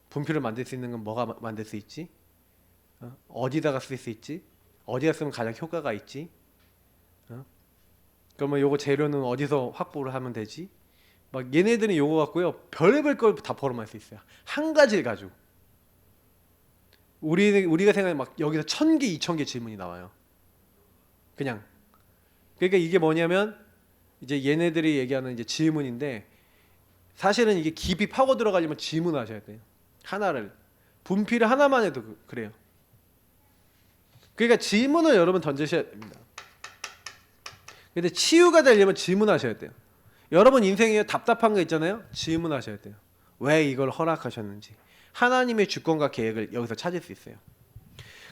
분필을 만들 수 있는 건 뭐가 만들 수 있지? 어디다가 쓸 수 있지? 어디다 쓰면 가장 효과가 있지? 그러면 요거 재료는 어디서 확보를 하면 되지? 막 얘네들은 요거 갖고요 별의별 걸 다 포럼할 수 있어요. 한 가지를 가지고. 우리가 생각하면 막 여기서 1000개, 2000개 질문이 나와요. 그냥. 그러니까 이게 뭐냐면, 이제 얘네들이 얘기하는 이제 질문인데, 사실은 이게 깊이 파고 들어가려면 질문하셔야 돼요. 하나를. 분필을 하나만 해도 그래요. 그러니까 질문을 여러분 던지셔야 됩니다. 근데 치유가 되려면 질문하셔야 돼요. 여러분 인생에 답답한 거 있잖아요. 질문하셔야 돼요. 왜 이걸 허락하셨는지. 하나님의 주권과 계획을 여기서 찾을 수 있어요.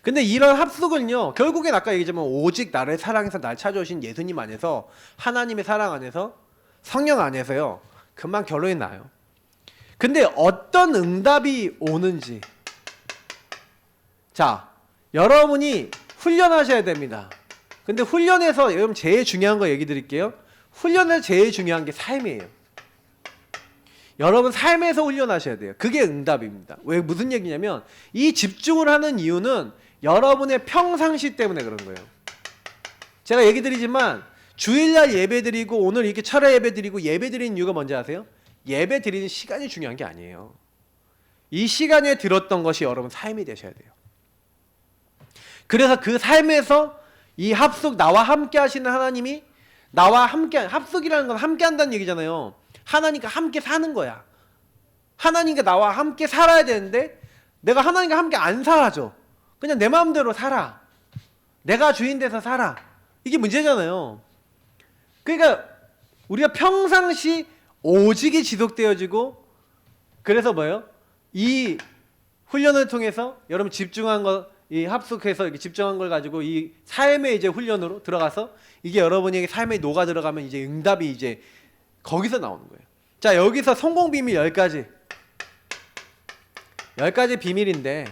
근데 이런 합숙은요 결국엔 아까 얘기했지만 오직 나를 사랑해서 날 찾아오신 예수님 안에서, 하나님의 사랑 안에서, 성령 안에서요 금방 결론이 나요. 근데 어떤 응답이 오는지, 자 여러분이 훈련하셔야 됩니다. 근데 훈련에서 여러분 제일 중요한 거 얘기 드릴게요. 훈련에서 제일 중요한 게 삶이에요. 여러분 삶에서 훈련하셔야 돼요. 그게 응답입니다. 왜, 무슨 얘기냐면, 이 집중을 하는 이유는 여러분의 평상시 때문에 그런 거예요. 제가 얘기 드리지만 주일날 예배 드리고 오늘 이렇게 철야 예배 드리고 예배 드리는 이유가 뭔지 아세요? 예배 드리는 시간이 중요한 게 아니에요. 이 시간에 들었던 것이 여러분 삶이 되셔야 돼요. 그래서 그 삶에서 이 합숙, 나와 함께 하시는 하나님이, 나와 함께, 합숙이라는 건 함께 한다는 얘기잖아요. 하나님과 함께 사는 거야. 하나님과 나와 함께 살아야 되는데, 내가 하나님과 함께 안 살아줘. 그냥 내 마음대로 살아. 내가 주인 돼서 살아. 이게 문제잖아요. 그러니까 우리가 평상시 오직이 지속되어지고, 그래서 뭐예요? 이 훈련을 통해서 여러분 집중한 거, 이 합숙해서 이렇게 집중한 걸 가지고 이 삶의 이제 훈련으로 들어가서, 이게 여러분에게 삶에 녹아 들어가면 이제 응답이 이제 거기서 나오는 거예요. 자, 여기서 성공 비밀 10가지. 10가지 비밀인데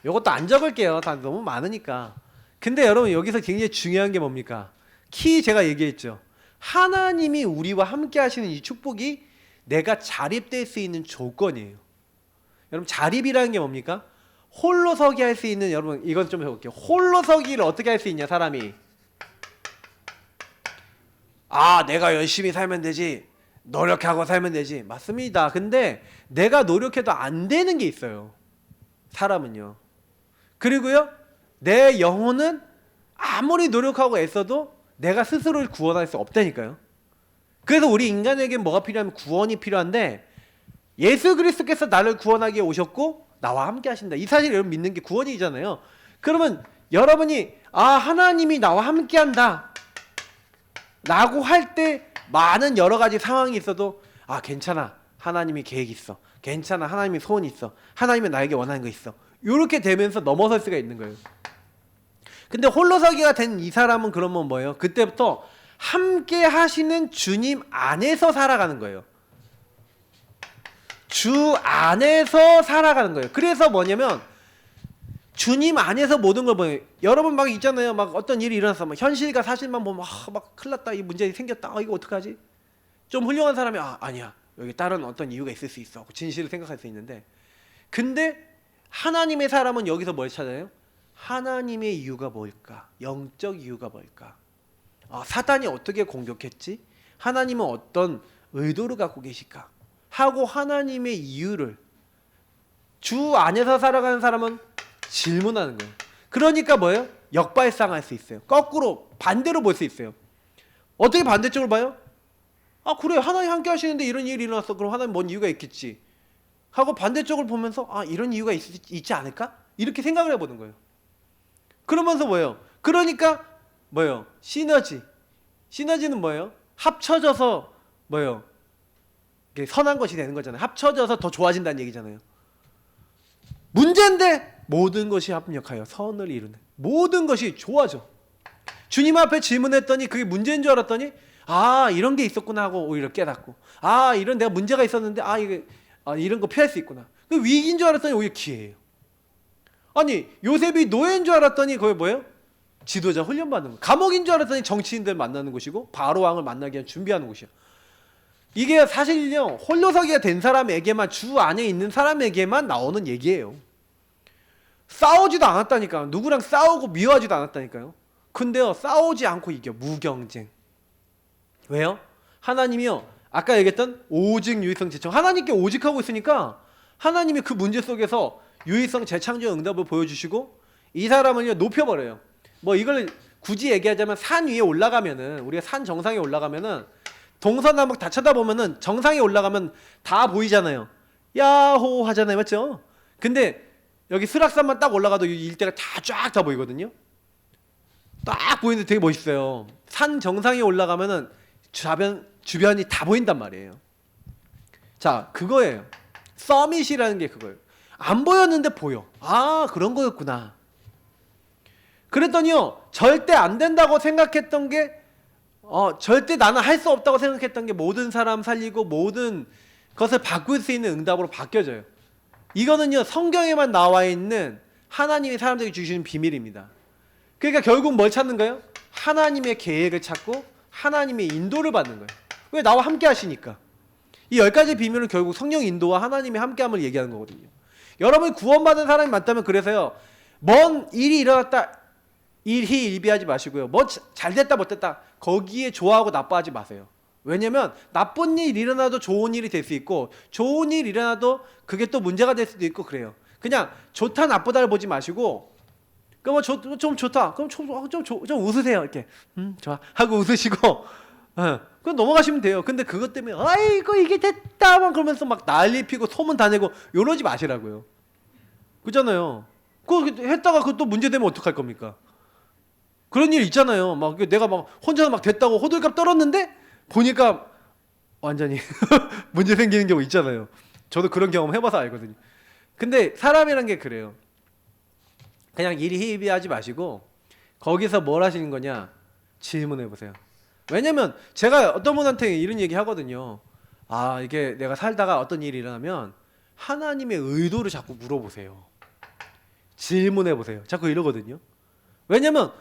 이것도 안 적을게요. 다 너무 많으니까. 근데 여러분 여기서 굉장히 중요한 게 뭡니까? 키 제가 얘기했죠. 하나님이 우리와 함께 하시는 이 축복이 내가 자립될 수 있는 조건이에요. 여러분 자립이라는 게 뭡니까? 홀로서기 할 수 있는, 여러분 이건 좀 해볼게요. 홀로서기를 어떻게 할 수 있냐 사람이. 아 내가 열심히 살면 되지, 노력하고 살면 되지. 맞습니다. 근데 내가 노력해도 안 되는 게 있어요. 사람은요. 그리고요 내 영혼은 아무리 노력하고 애써도 내가 스스로를 구원할 수 없다니까요. 그래서 우리 인간에게 뭐가 필요하면 구원이 필요한데, 예수 그리스도께서 나를 구원하기에 오셨고 나와 함께 하신다. 이 사실을 여러분 믿는 게 구원이잖아요. 그러면 여러분이 하나님이 나와 함께 한다 라고 할 때 많은 여러 가지 상황이 있어도 괜찮아, 하나님이 계획이 있어, 괜찮아, 하나님이 소원이 있어, 하나님이 나에게 원하는 거 있어, 이렇게 되면서 넘어설 수가 있는 거예요. 근데 홀로서기가 된 이 사람은 그러면 뭐예요? 그때부터 함께 하시는 주님 안에서 살아가는 거예요. 주 안에서 살아가는 거예요. 그래서 뭐냐면 주님 안에서 모든 걸 보여요. 여러분 막 있잖아요. 막 어떤 일이 일어나서 막 현실과 사실만 보면 막 큰일 났다, 이 문제 생겼다, 이거 어떡하지? 좀 훌륭한 사람이 아니야, 여기 다른 어떤 이유가 있을 수 있어. 진실을 생각할 수 있는데, 근데 하나님의 사람은 여기서 뭘 찾아요? 하나님의 이유가 뭘까? 영적 이유가 뭘까? 사단이 어떻게 공격했지? 하나님은 어떤 의도를 갖고 계실까? 하고 하나님의 이유를 주 안에서 살아가는 사람은 질문하는 거예요. 그러니까 뭐예요? 역발상할 수 있어요. 거꾸로 반대로 볼 수 있어요. 어떻게 반대쪽으로 봐요? 그래, 하나님 함께 하시는데 이런 일이 일어났어. 그럼 하나님 뭔 이유가 있겠지 하고 반대쪽을 보면서 이런 이유가 있지 않을까? 이렇게 생각을 해보는 거예요. 그러면서 뭐예요? 그러니까 뭐예요? 시너지는 뭐예요? 합쳐져서 뭐예요? 이게 선한 것이 되는 거잖아요. 합쳐져서 더 좋아진다는 얘기잖아요. 문제인데 모든 것이 합력하여 선을 이루는, 모든 것이 좋아져. 주님 앞에 질문했더니 그게 문제인 줄 알았더니 이런 게 있었구나 하고 오히려 깨닫고, 이런 내가 문제가 있었는데 이게 이런 거 피할 수 있구나. 그 위기인 줄 알았더니 오히려 기회예요. 아니, 요셉이 노예인 줄 알았더니 그게 뭐예요? 지도자 훈련받는 거. 감옥인 줄 알았더니 정치인들 만나는 곳이고 바로 왕을 만나기 위한 준비하는 곳이야. 이게 사실요, 홀로서기가 된 사람에게만, 주 안에 있는 사람에게만 나오는 얘기예요. 싸우지도 않았다니까요. 누구랑 싸우고 미워하지도 않았다니까요. 근데요, 싸우지 않고 이겨. 무경쟁. 왜요? 하나님이요, 아까 얘기했던 오직 유의성 재청, 하나님께 오직하고 있으니까 하나님이 그 문제 속에서 유의성 재창조 응답을 보여주시고 이 사람을 높여버려요. 뭐 이걸 굳이 얘기하자면 산 위에 올라가면은, 우리가 산 정상에 올라가면은 동서남북 다 쳐다보면은 정상에 올라가면 다 보이잖아요. 야호 하잖아요. 맞죠? 근데 여기 스락산만 딱 올라가도 이 일대가 다 보이거든요. 딱 보이는데 되게 멋있어요. 산 정상에 올라가면은 주변이 다 보인단 말이에요. 자, 그거예요. 서밋이라는 게 그거예요. 안 보였는데 보여. 그런 거였구나. 그랬더니요, 절대 안 된다고 생각했던 게, 절대 나는 할 수 없다고 생각했던 게 모든 사람 살리고 모든 것을 바꿀 수 있는 응답으로 바뀌어져요. 이거는요, 성경에만 나와 있는 하나님이 사람들에게 주시는 비밀입니다. 그러니까 결국 뭘 찾는 거예요? 하나님의 계획을 찾고 하나님의 인도를 받는 거예요. 왜? 나와 함께 하시니까. 이 10가지 비밀은 결국 성령 인도와 하나님의 함께함을 얘기하는 거거든요. 여러분이 구원받은 사람이 많다면, 그래서요, 먼 일이 일어났다 일희일비하지 마시고요, 뭐 잘됐다 못됐다 거기에 좋아하고 나빠하지 마세요. 왜냐면 나쁜 일 일어나도 좋은 일이 될 수 있고, 좋은 일 일어나도 그게 또 문제가 될 수도 있고 그래요. 그냥 좋다 나쁘다를 보지 마시고, 그럼 좀 좋다, 그럼 좀 웃으세요. 이렇게 좋아 하고 웃으시고 그럼 넘어가시면 돼요. 근데 그것 때문에 아이고 이게 됐다 막 그러면서 막 난리 피고 소문 다 내고 이러지 마시라고요. 그잖아요. 그거 했다가 그것도 문제되면 어떡할 겁니까? 그런 일 있잖아요. 막 내가 막 혼자서 막 됐다고 호들갑 떨었는데 보니까 완전히 문제 생기는 경우 있잖아요. 저도 그런 경험 해봐서 알거든요. 근데 사람이란 게 그래요. 그냥 일희일비하지 마시고 거기서 뭘 하시는 거냐 질문해 보세요. 왜냐면 제가 어떤 분한테 이런 얘기 하거든요. 이게 내가 살다가 어떤 일이 일어나면 하나님의 의도를 자꾸 물어보세요. 질문해 보세요. 자꾸 이러거든요. 왜냐면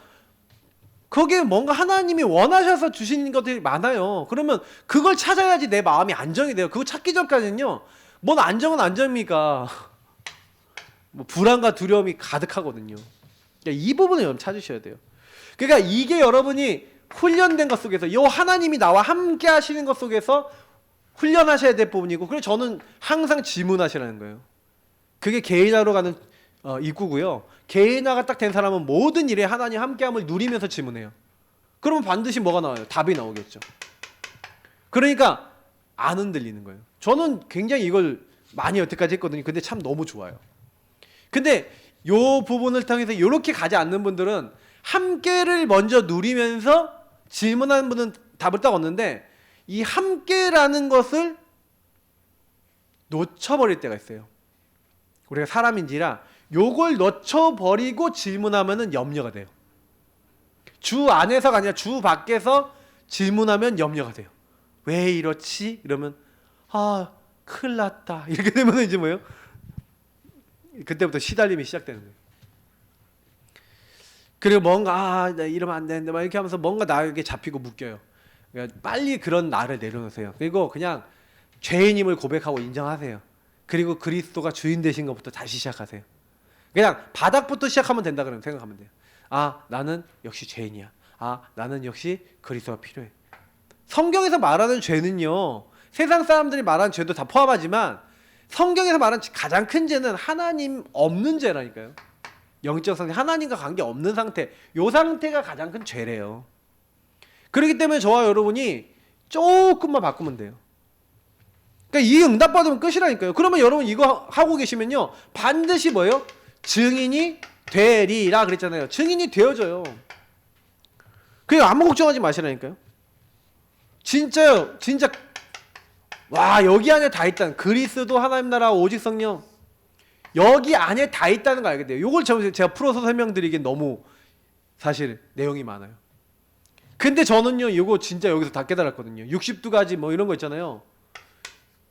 거기에 뭔가 하나님이 원하셔서 주시는 것들이 많아요. 그러면 그걸 찾아야지 내 마음이 안정이 돼요. 그거 찾기 전까지는요, 뭔 안정은 안정입니까? 뭐 불안과 두려움이 가득하거든요. 그러니까 이 부분을 여러분 찾으셔야 돼요. 그러니까 이게 여러분이 훈련된 것 속에서, 이 하나님이 나와 함께 하시는 것 속에서 훈련하셔야 될 부분이고, 그래서 저는 항상 질문하시라는 거예요. 그게 개인화로 가는 입구고요. 개인화가 딱 된 사람은 모든 일에 하나님 함께함을 누리면서 질문해요. 그러면 반드시 뭐가 나와요? 답이 나오겠죠. 그러니까 안 흔들리는 거예요. 저는 굉장히 이걸 많이 여태까지 했거든요. 근데 참 너무 좋아요. 근데 요 부분을 통해서 이렇게 가지 않는 분들은 함께를 먼저 누리면서 질문하는 분은 답을 딱 얻는데, 이 함께라는 것을 놓쳐버릴 때가 있어요. 우리가 사람인지라 요걸 놓쳐버리고 질문하면은 염려가 돼요. 주 안에서가 아니라 주 밖에서 질문하면 염려가 돼요. 왜 이렇지? 이러면 큰일 났다. 이렇게 되면 이제 뭐예요? 그때부터 시달림이 시작되는 거예요. 그리고 뭔가 나 이러면 안 되는데 막 이렇게 하면서 뭔가 나에게 잡히고 묶여요. 그러니까 빨리 그런 나를 내려놓으세요. 그리고 그냥 죄인임을 고백하고 인정하세요. 그리고 그리스도가 주인 되신 것부터 다시 시작하세요. 그냥 바닥부터 시작하면 된다 그러면 생각하면 돼요. 아, 나는 역시 죄인이야. 아, 나는 역시 그리스도가 필요해. 성경에서 말하는 죄는요, 세상 사람들이 말하는 죄도 다 포함하지만 성경에서 말하는 가장 큰 죄는 하나님 없는 죄라니까요. 영적 상태, 하나님과 관계 없는 상태, 요 상태가 가장 큰 죄래요. 그렇기 때문에 저와 여러분이 조금만 바꾸면 돼요. 그러니까 이 응답 받으면 끝이라니까요. 그러면 여러분 이거 하고 계시면요, 반드시 뭐예요? 증인이 되리라 그랬잖아요. 증인이 되어져요. 그냥 아무 걱정하지 마시라니까요. 진짜요. 진짜 와, 여기 안에 다 있다는, 그리스도, 하나님 나라, 오직 성령, 여기 안에 다 있다는 거 알게 돼요. 요걸 제가 풀어서 설명드리기엔 너무 사실 내용이 많아요. 근데 저는요, 이거 진짜 여기서 다 깨달았거든요. 60두가지 뭐 이런 거 있잖아요.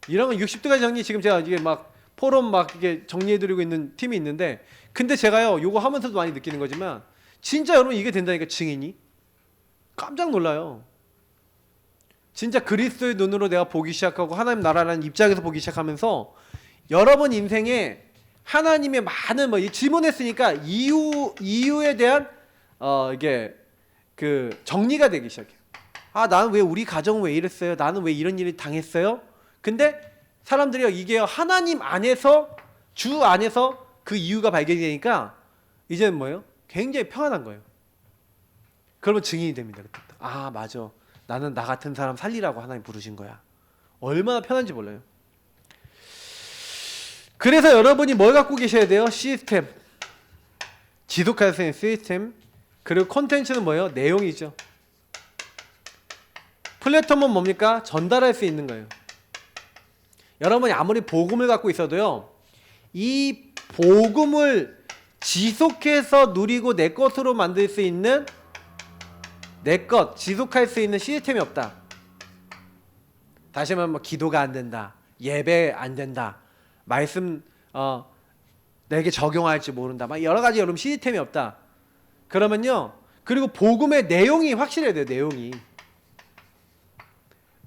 이런 거 60두가지 정리, 지금 제가 이게 막 포럼 막 이게 정리해드리고 있는 팀이 있는데, 근데 제가요, 요거 하면서도 많이 느끼는 거지만 진짜 여러분 이게 된다니까. 증인이 깜짝 놀라요. 진짜 그리스도의 눈으로 내가 보기 시작하고 하나님 나라라는 입장에서 보기 시작하면서 여러분 인생에 하나님의 많은 뭐 질문했으니까 이유에 대한 이게 그 정리가 되기 시작해요. 아, 나는 왜, 우리 가정은 왜 이랬어요? 나는 왜 이런 일을 당했어요? 근데 사람들이 이게 하나님 안에서, 주 안에서 그 이유가 발견이 되니까 이제는 뭐예요? 굉장히 평안한 거예요. 그러면 증인이 됩니다. 아, 맞아. 나는 나 같은 사람 살리라고 하나님 부르신 거야. 얼마나 편한지 몰라요. 그래서 여러분이 뭘 갖고 계셔야 돼요? 시스템. 지속할 수 있는 시스템. 그리고 콘텐츠는 뭐예요? 내용이죠. 플랫폼은 뭡니까? 전달할 수 있는 거예요. 여러분이 아무리 복음을 갖고 있어도요, 이 복음을 지속해서 누리고 내 것으로 만들 수 있는, 내 것, 지속할 수 있는 시스템이 없다. 다시 말하면 뭐 기도가 안 된다, 예배 안 된다, 말씀 내게 적용할지 모른다, 막 여러 가지 여러분 시스템이 없다. 그러면요, 그리고 복음의 내용이 확실해야 돼요. 내용이,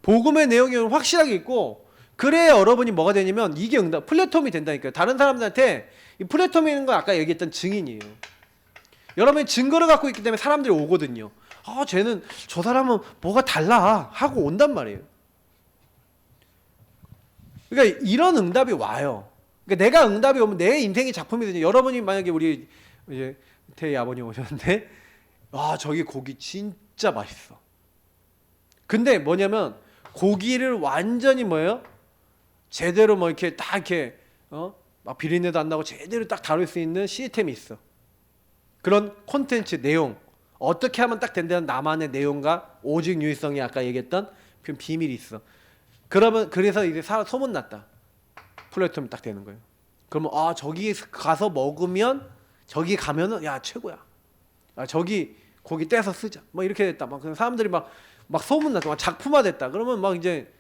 복음의 내용이 확실하게 있고, 그래야 여러분이 뭐가 되냐면 이게 응답, 플랫폼이 된다니까요. 다른 사람들한테 이 플랫폼이 있는 건 아까 얘기했던 증인이에요. 여러분이 증거를 갖고 있기 때문에 사람들이 오거든요. 아, 쟤는, 저 사람은 뭐가 달라 하고 온단 말이에요. 그러니까 이런 응답이 와요. 그러니까 내가 응답이 오면 내 인생의 작품이거든요. 여러분이 만약에 우리 이제 태희 아버님 오셨는데, 와, 저기 고기 진짜 맛있어. 근데 뭐냐면 고기를 완전히 뭐예요? 제대로 뭐 이렇게 딱 이렇게 막 비린내도 안 나고 제대로 딱 다룰 수 있는 시스템이 있어. 그런 콘텐츠 내용, 어떻게 하면 딱 된다는 나만의 내용과 오직 유일성이 아까 얘기했던 그 비밀이 있어. 그러면 그래서 이제 소문났다. 플랫폼이 딱 되는 거예요. 그러면 아, 저기 가서 먹으면, 저기 가면은 야, 최고야. 아, 저기 고기 떼서 쓰자. 뭐 이렇게 됐다. 막 사람들이 막 소문났다. 막 작품화 됐다. 그러면 막 이제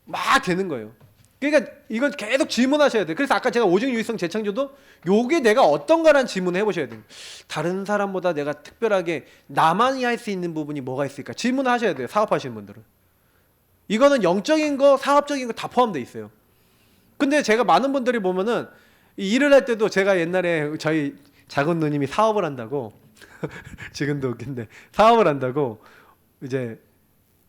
막 되는 거예요. 그러니까 이건 계속 질문하셔야 돼요. 그래서 아까 제가 오직 유일성 재창조도 요게 내가 어떤가라는 질문을 해보셔야 돼요. 다른 사람보다 내가 특별하게 나만이 할 수 있는 부분이 뭐가 있을까? 질문을 하셔야 돼요. 사업하시는 분들은. 이거는 영적인 거, 사업적인 거 다 포함되어 있어요. 근데 제가 많은 분들이 보면은 일을 할 때도, 제가 옛날에 저희 작은 누님이 사업을 한다고 지금도 웃긴데, 사업을 한다고 이제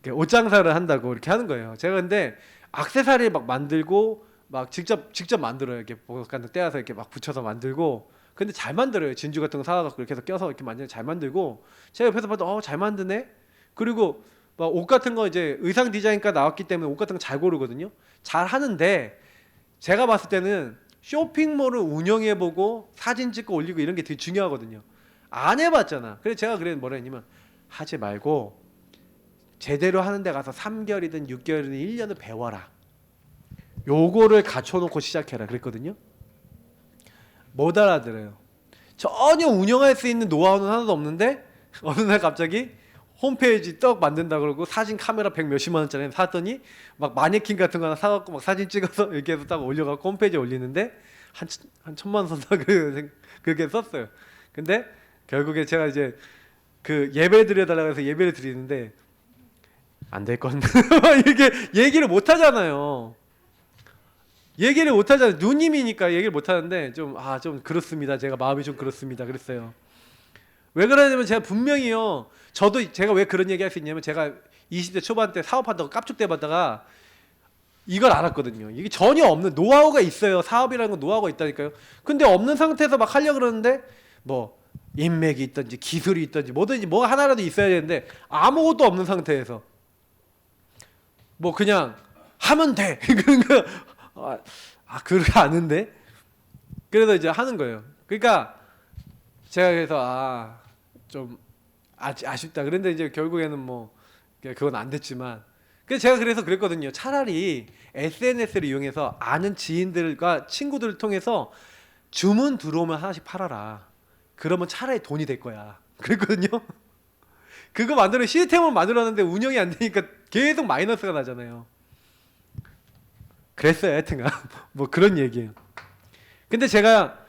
옷장사를 한다고 이렇게 하는 거예요. 제가 근데 액세서리 막 만들고 막 직접 만들어요. 이렇게 보석같은 거 떼어서 이렇게 막 붙여서 만들고. 근데 잘 만들어요. 진주 같은 거 사와갖고 이렇게 해서 껴서 이렇게 만들면 잘 만들고. 제가 옆에서 봐도 잘 만드네. 그리고 막 옷 같은 거 이제 의상 디자인과 나왔기 때문에 옷 같은 거 잘 고르거든요. 잘 하는데 제가 봤을 때는 쇼핑몰을 운영해보고 사진 찍고 올리고 이런 게 되게 중요하거든요. 안 해봤잖아. 그래서 제가 뭐라 했냐면, 하지 말고 제대로 하는 데 가서 3개월이든 6개월이든 1년을 배워라. 요거를 갖춰놓고 시작해라 그랬거든요. 못 알아들어요. 전혀 운영할 수 있는 노하우는 하나도 없는데 어느 날 갑자기 홈페이지 떡 만든다 그러고 사진 카메라 100 몇십만 원짜리 샀더니 막 마네킹 같은 거 하나 사갖고 막 사진 찍어서 이렇게 해서 딱 올려갖고 홈페이지에 올리는데 한 1,000만 원 선다 그렇게 썼어요. 근데 결국에 제가 이제 그 예배 드려달라고 해서 예배를 드리는데 안 될 건 이렇게 얘기를 못 하잖아요. 얘기를 못 하잖아요. 누님이니까 얘기를 못 하는데 좀 그렇습니다. 제가 마음이 좀 그렇습니다. 그랬어요. 왜 그러냐면 제가 분명히요. 저도 제가 왜 그런 얘기 할 수 있냐면 제가 20대 초반 때 사업한다고 깝죽대 받다가 이걸 알았거든요. 이게 전혀 없는 노하우가 있어요. 사업이라는 건 노하우가 있다니까요. 근데 없는 상태에서 막 하려고 그러는데 뭐 인맥이 있든지 기술이 있든지 뭐든지 뭐 하나라도 있어야 되는데 아무것도 없는 상태에서 뭐 그냥 하면 돼. 그러니까 그렇게 아는데 그래서 이제 하는 거예요. 그러니까 제가 그래서 좀 아쉽다. 그런데 이제 결국에는 뭐 그건 안 됐지만 그래서 그랬거든요. 차라리 SNS를 이용해서 아는 지인들과 친구들을 통해서 주문 들어오면 하나씩 팔아라. 그러면 차라리 돈이 될 거야. 그랬거든요. 그거 만들어 시스템을 만들었는데 운영이 안 되니까 계속 마이너스가 나잖아요. 그랬어요. 하여튼간 뭐 그런 얘기예요. 근데 제가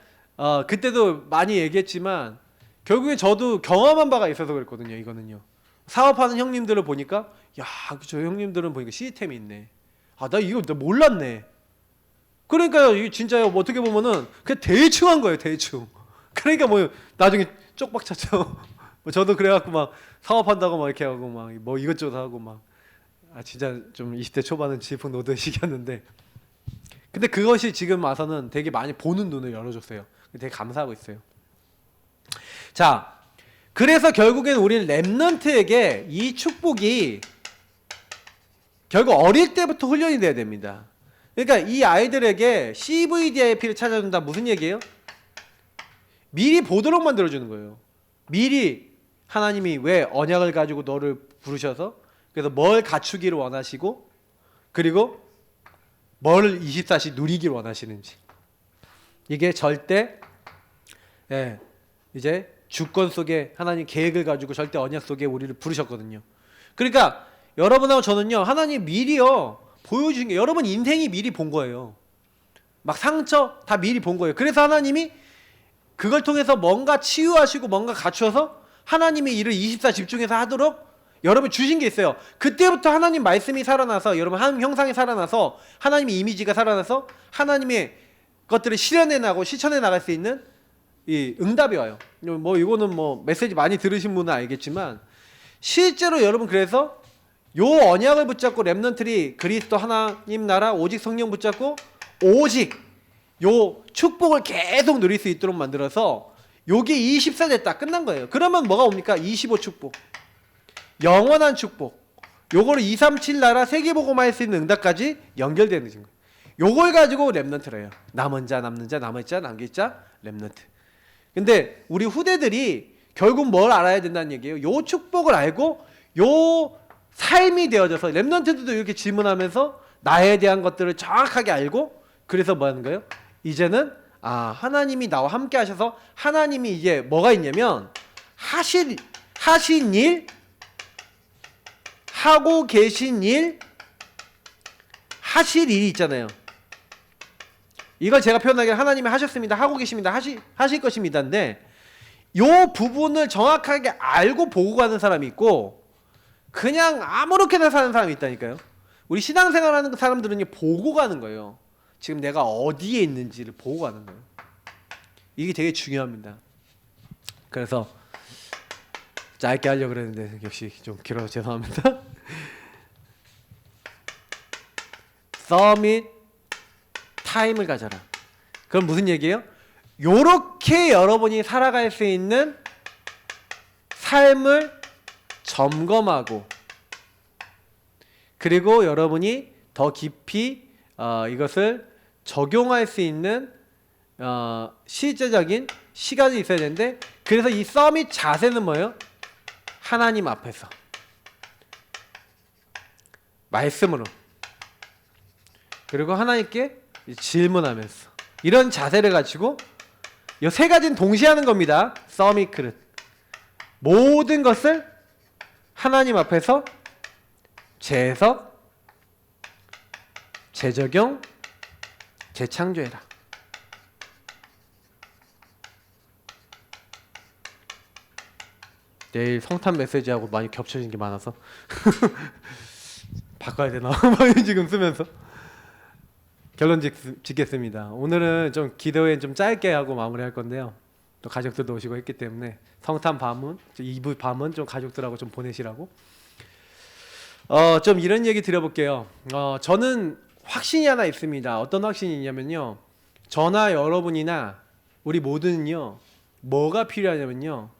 그때도 많이 얘기했지만 결국에 저도 경험한 바가 있어서 그랬거든요. 이거는요. 사업하는 형님들을 보니까 저 형님들은 보니까 시스템이 있네. 나 이거 몰랐네. 그러니까요. 이게 진짜요. 뭐 어떻게 보면은 그냥 대충 한 거예요. 대충. 그러니까 뭐 나중에 쪽박 찼죠. 뭐 저도 그래갖고 막 사업한다고 막 이렇게 하고 막 뭐 이것저것 하고 막 진짜 좀 20대 초반은 질풍 노도의 시기였는데 근데 그것이 지금 와서는 되게 많이 보는 눈을 열어줬어요. 되게 감사하고 있어요. 자, 그래서 결국엔 우리는 랩넌트에게 이 축복이 결국 어릴 때부터 훈련이 돼야 됩니다. 그러니까 이 아이들에게 CVDIP를 찾아준다 무슨 얘기예요? 미리 보도록 만들어주는 거예요. 미리 하나님이 왜 언약을 가지고 너를 부르셔서 그래서 뭘 갖추기를 원하시고 그리고 뭘 24시 누리기를 원하시는지 이게 절대 이제 주권 속에 하나님 계획을 가지고 절대 언약 속에 우리를 부르셨거든요. 그러니까 여러분하고 저는요 하나님 미리요 보여주신 게 여러분 인생이 미리 본 거예요. 막 상처 다 미리 본 거예요. 그래서 하나님이 그걸 통해서 뭔가 치유하시고 뭔가 갖추어서 하나님의 일을 24 집중해서 하도록 여러분 주신 게 있어요. 그때부터 하나님 말씀이 살아나서 여러분 하나님 형상이 살아나서 하나님의 이미지가 살아나서 하나님의 것들을 실현해 나가고 실천해 나갈 수 있는 이 응답이 와요. 뭐 이거는 뭐 메시지 많이 들으신 분은 알겠지만 실제로 여러분 그래서 요 언약을 붙잡고 렘넌트리 그리스도 하나님 나라 오직 성령 붙잡고 오직 요 축복을 계속 누릴 수 있도록 만들어서 요게 24대 딱 끝난 거예요. 그러면 뭐가 옵니까? 25 축복 영원한 축복 요거를 237 나라 세계복음화 할 수 있는 응답까지 연결되는 거예요. 요걸 가지고 렘넌트래요. 남은 자 남는 자 남을 자 남길 자 렘넌트. 근데 우리 후대들이 결국 뭘 알아야 된다는 얘기예요. 요 축복을 알고 요 삶이 되어져서 렘넌트들도 이렇게 질문하면서 나에 대한 것들을 정확하게 알고 그래서 뭐 하는 거예요? 이제는 하나님이 나와 함께 하셔서 하나님이 이제 뭐가 있냐면 하신 일 하고 계신 일 하실 일이 있잖아요. 이걸 제가 표현하기를 하나님이 하셨습니다. 하고 계십니다. 하실 것입니다인데 요 부분을 정확하게 알고 보고 가는 사람이 있고 그냥 아무렇게나 사는 사람이 있다니까요. 우리 신앙생활하는 사람들은 보고 가는 거예요. 지금 내가 어디에 있는지를 보고 가는 거예요. 이게 되게 중요합니다. 그래서 짧게 하려고 그랬는데 역시 좀 길어서 죄송합니다. 서밋 타임을 가져라. 그럼 무슨 얘기예요? 요렇게 여러분이 살아갈 수 있는 삶을 점검하고 그리고 여러분이 더 깊이 이것을 적용할 수 있는 실제적인 시간이 있어야 되는데 그래서 이 서밋 자세는 뭐예요? 하나님 앞에서 말씀으로 그리고 하나님께 질문하면서 이런 자세를 가지고 이 세 가지는 동시에 하는 겁니다. 서밋 그릇 모든 것을 하나님 앞에서 재해석, 재적용, 재창조해라. 내일 성탄 메시지하고 많이 겹쳐진 게 많아서 바꿔야 되나? 많이 지금 쓰면서 결론 짓겠습니다. 오늘은 좀 기도회 좀 짧게 하고 마무리할 건데요. 또 가족들도 오시고 했기 때문에 성탄 밤은 2부 밤은 좀 가족들하고 좀 보내시라고. 좀 이런 얘기 드려볼게요. 저는 확신이 하나 있습니다. 어떤 확신이 있냐면요. 저나 여러분이나 우리 모두는요. 뭐가 필요하냐면요.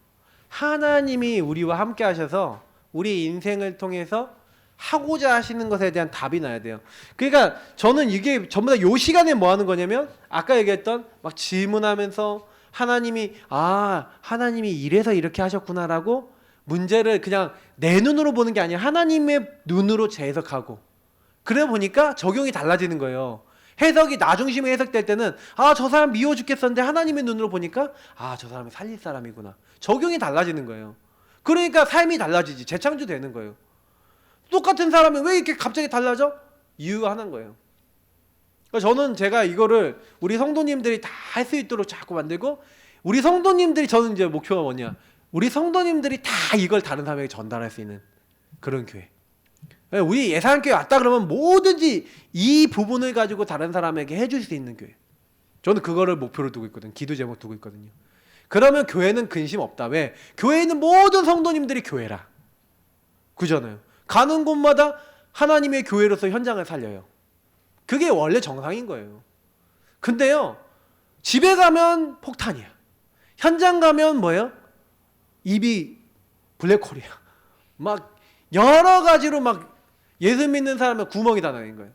하나님이 우리와 함께 하셔서 우리 인생을 통해서 하고자 하시는 것에 대한 답이 나야 돼요. 그러니까 저는 이게 전부 다 요 시간에 뭐 하는 거냐면 아까 얘기했던 막 질문하면서 하나님이 이래서 이렇게 하셨구나라고 문제를 그냥 내 눈으로 보는 게 아니라 하나님의 눈으로 재해석하고 그래 보니까 적용이 달라지는 거예요. 해석이 나 중심에 해석될 때는 저 사람 미워 죽겠었는데 하나님의 눈으로 보니까 저 사람이 살릴 사람이구나. 적용이 달라지는 거예요. 그러니까 삶이 달라지지. 재창조되는 거예요. 똑같은 사람이 왜 이렇게 갑자기 달라져? 이유가 하나인 거예요. 그러니까 저는 제가 이거를 우리 성도님들이 다 할 수 있도록 자꾸 만들고 우리 성도님들이 저는 이제 목표가 뭐냐? 우리 성도님들이 다 이걸 다른 사람에게 전달할 수 있는 그런 교회. 우리 예산교회 왔다 그러면 뭐든지 이 부분을 가지고 다른 사람에게 해줄 수 있는 교회. 저는 그거를 목표로 두고 있거든요. 기도 제목 두고 있거든요. 그러면 교회는 근심 없다. 왜? 교회는 모든 성도님들이 교회라. 그잖아요. 가는 곳마다 하나님의 교회로서 현장을 살려요. 그게 원래 정상인 거예요. 근데요, 집에 가면 폭탄이야. 현장 가면 뭐예요? 입이 블랙홀이야. 막 여러 가지로 막 예수 믿는 사람은 구멍이 다 나는 거예요.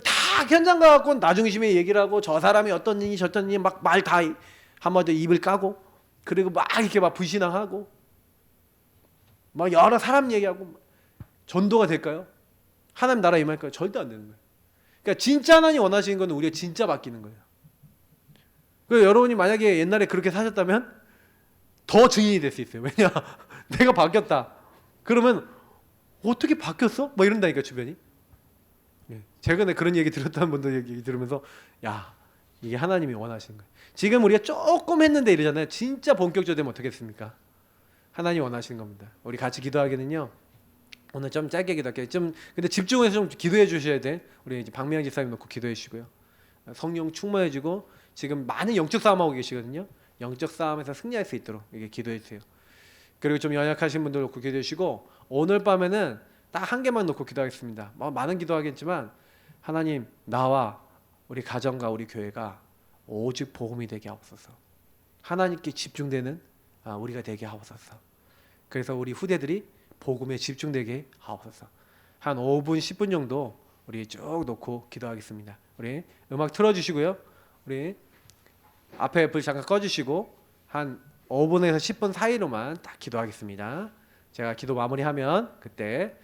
다 현장 가갖고 나중심에 얘기를 하고 저 사람이 어떤 일이 저떤 일이 막 말 다 한마디 입을 까고 그리고 막 이렇게 막 불신앙하고 막 여러 사람 얘기하고 전도가 될까요? 하나님 나라 임할까요? 절대 안 되는 거예요. 그러니까 진짜 하나님 원하시는 건 우리가 진짜 바뀌는 거예요. 그래서 여러분이 만약에 옛날에 그렇게 사셨다면 더 증인이 될 수 있어요. 왜냐? 내가 바뀌었다. 그러면 어떻게 바뀌었어? 뭐 이런다니까 주변이. 최근에 그런 얘기 들었다는 분들 얘기 들으면서 야 이게 하나님이 원하시는 거예요. 지금 우리가 조금 했는데 이러잖아요. 진짜 본격적으로 되면 어떻겠습니까? 하나님 원하시는 겁니다. 우리 같이 기도하기는요. 오늘 좀 짧게 기도할게요. 근데 집중해서 좀 기도해 주셔야 돼. 우리 이제 박미영 집사님 놓고 기도해 주시고요. 성령 충만해지고 지금 많은 영적 싸움하고 계시거든요. 영적 싸움에서 승리할 수 있도록 이게 기도해 주세요. 그리고 좀 연약하신 분들 놓고 기도해 주시고 오늘 밤에는 딱 한 개만 놓고 기도하겠습니다. 많은 기도하겠지만 하나님 나와 우리 가정과 우리 교회가 오직 복음이 되게 하옵소서. 하나님께 집중되는 우리가 되게 하옵소서. 그래서 우리 후대들이 복음에 집중되게 하옵소서. 한 5분 10분 정도 우리 쭉 놓고 기도하겠습니다. 우리 음악 틀어주시고요. 우리 앞에 불 잠깐 꺼주시고 한 5분에서 10분 사이로만 딱 기도하겠습니다. 제가 기도 마무리하면 그때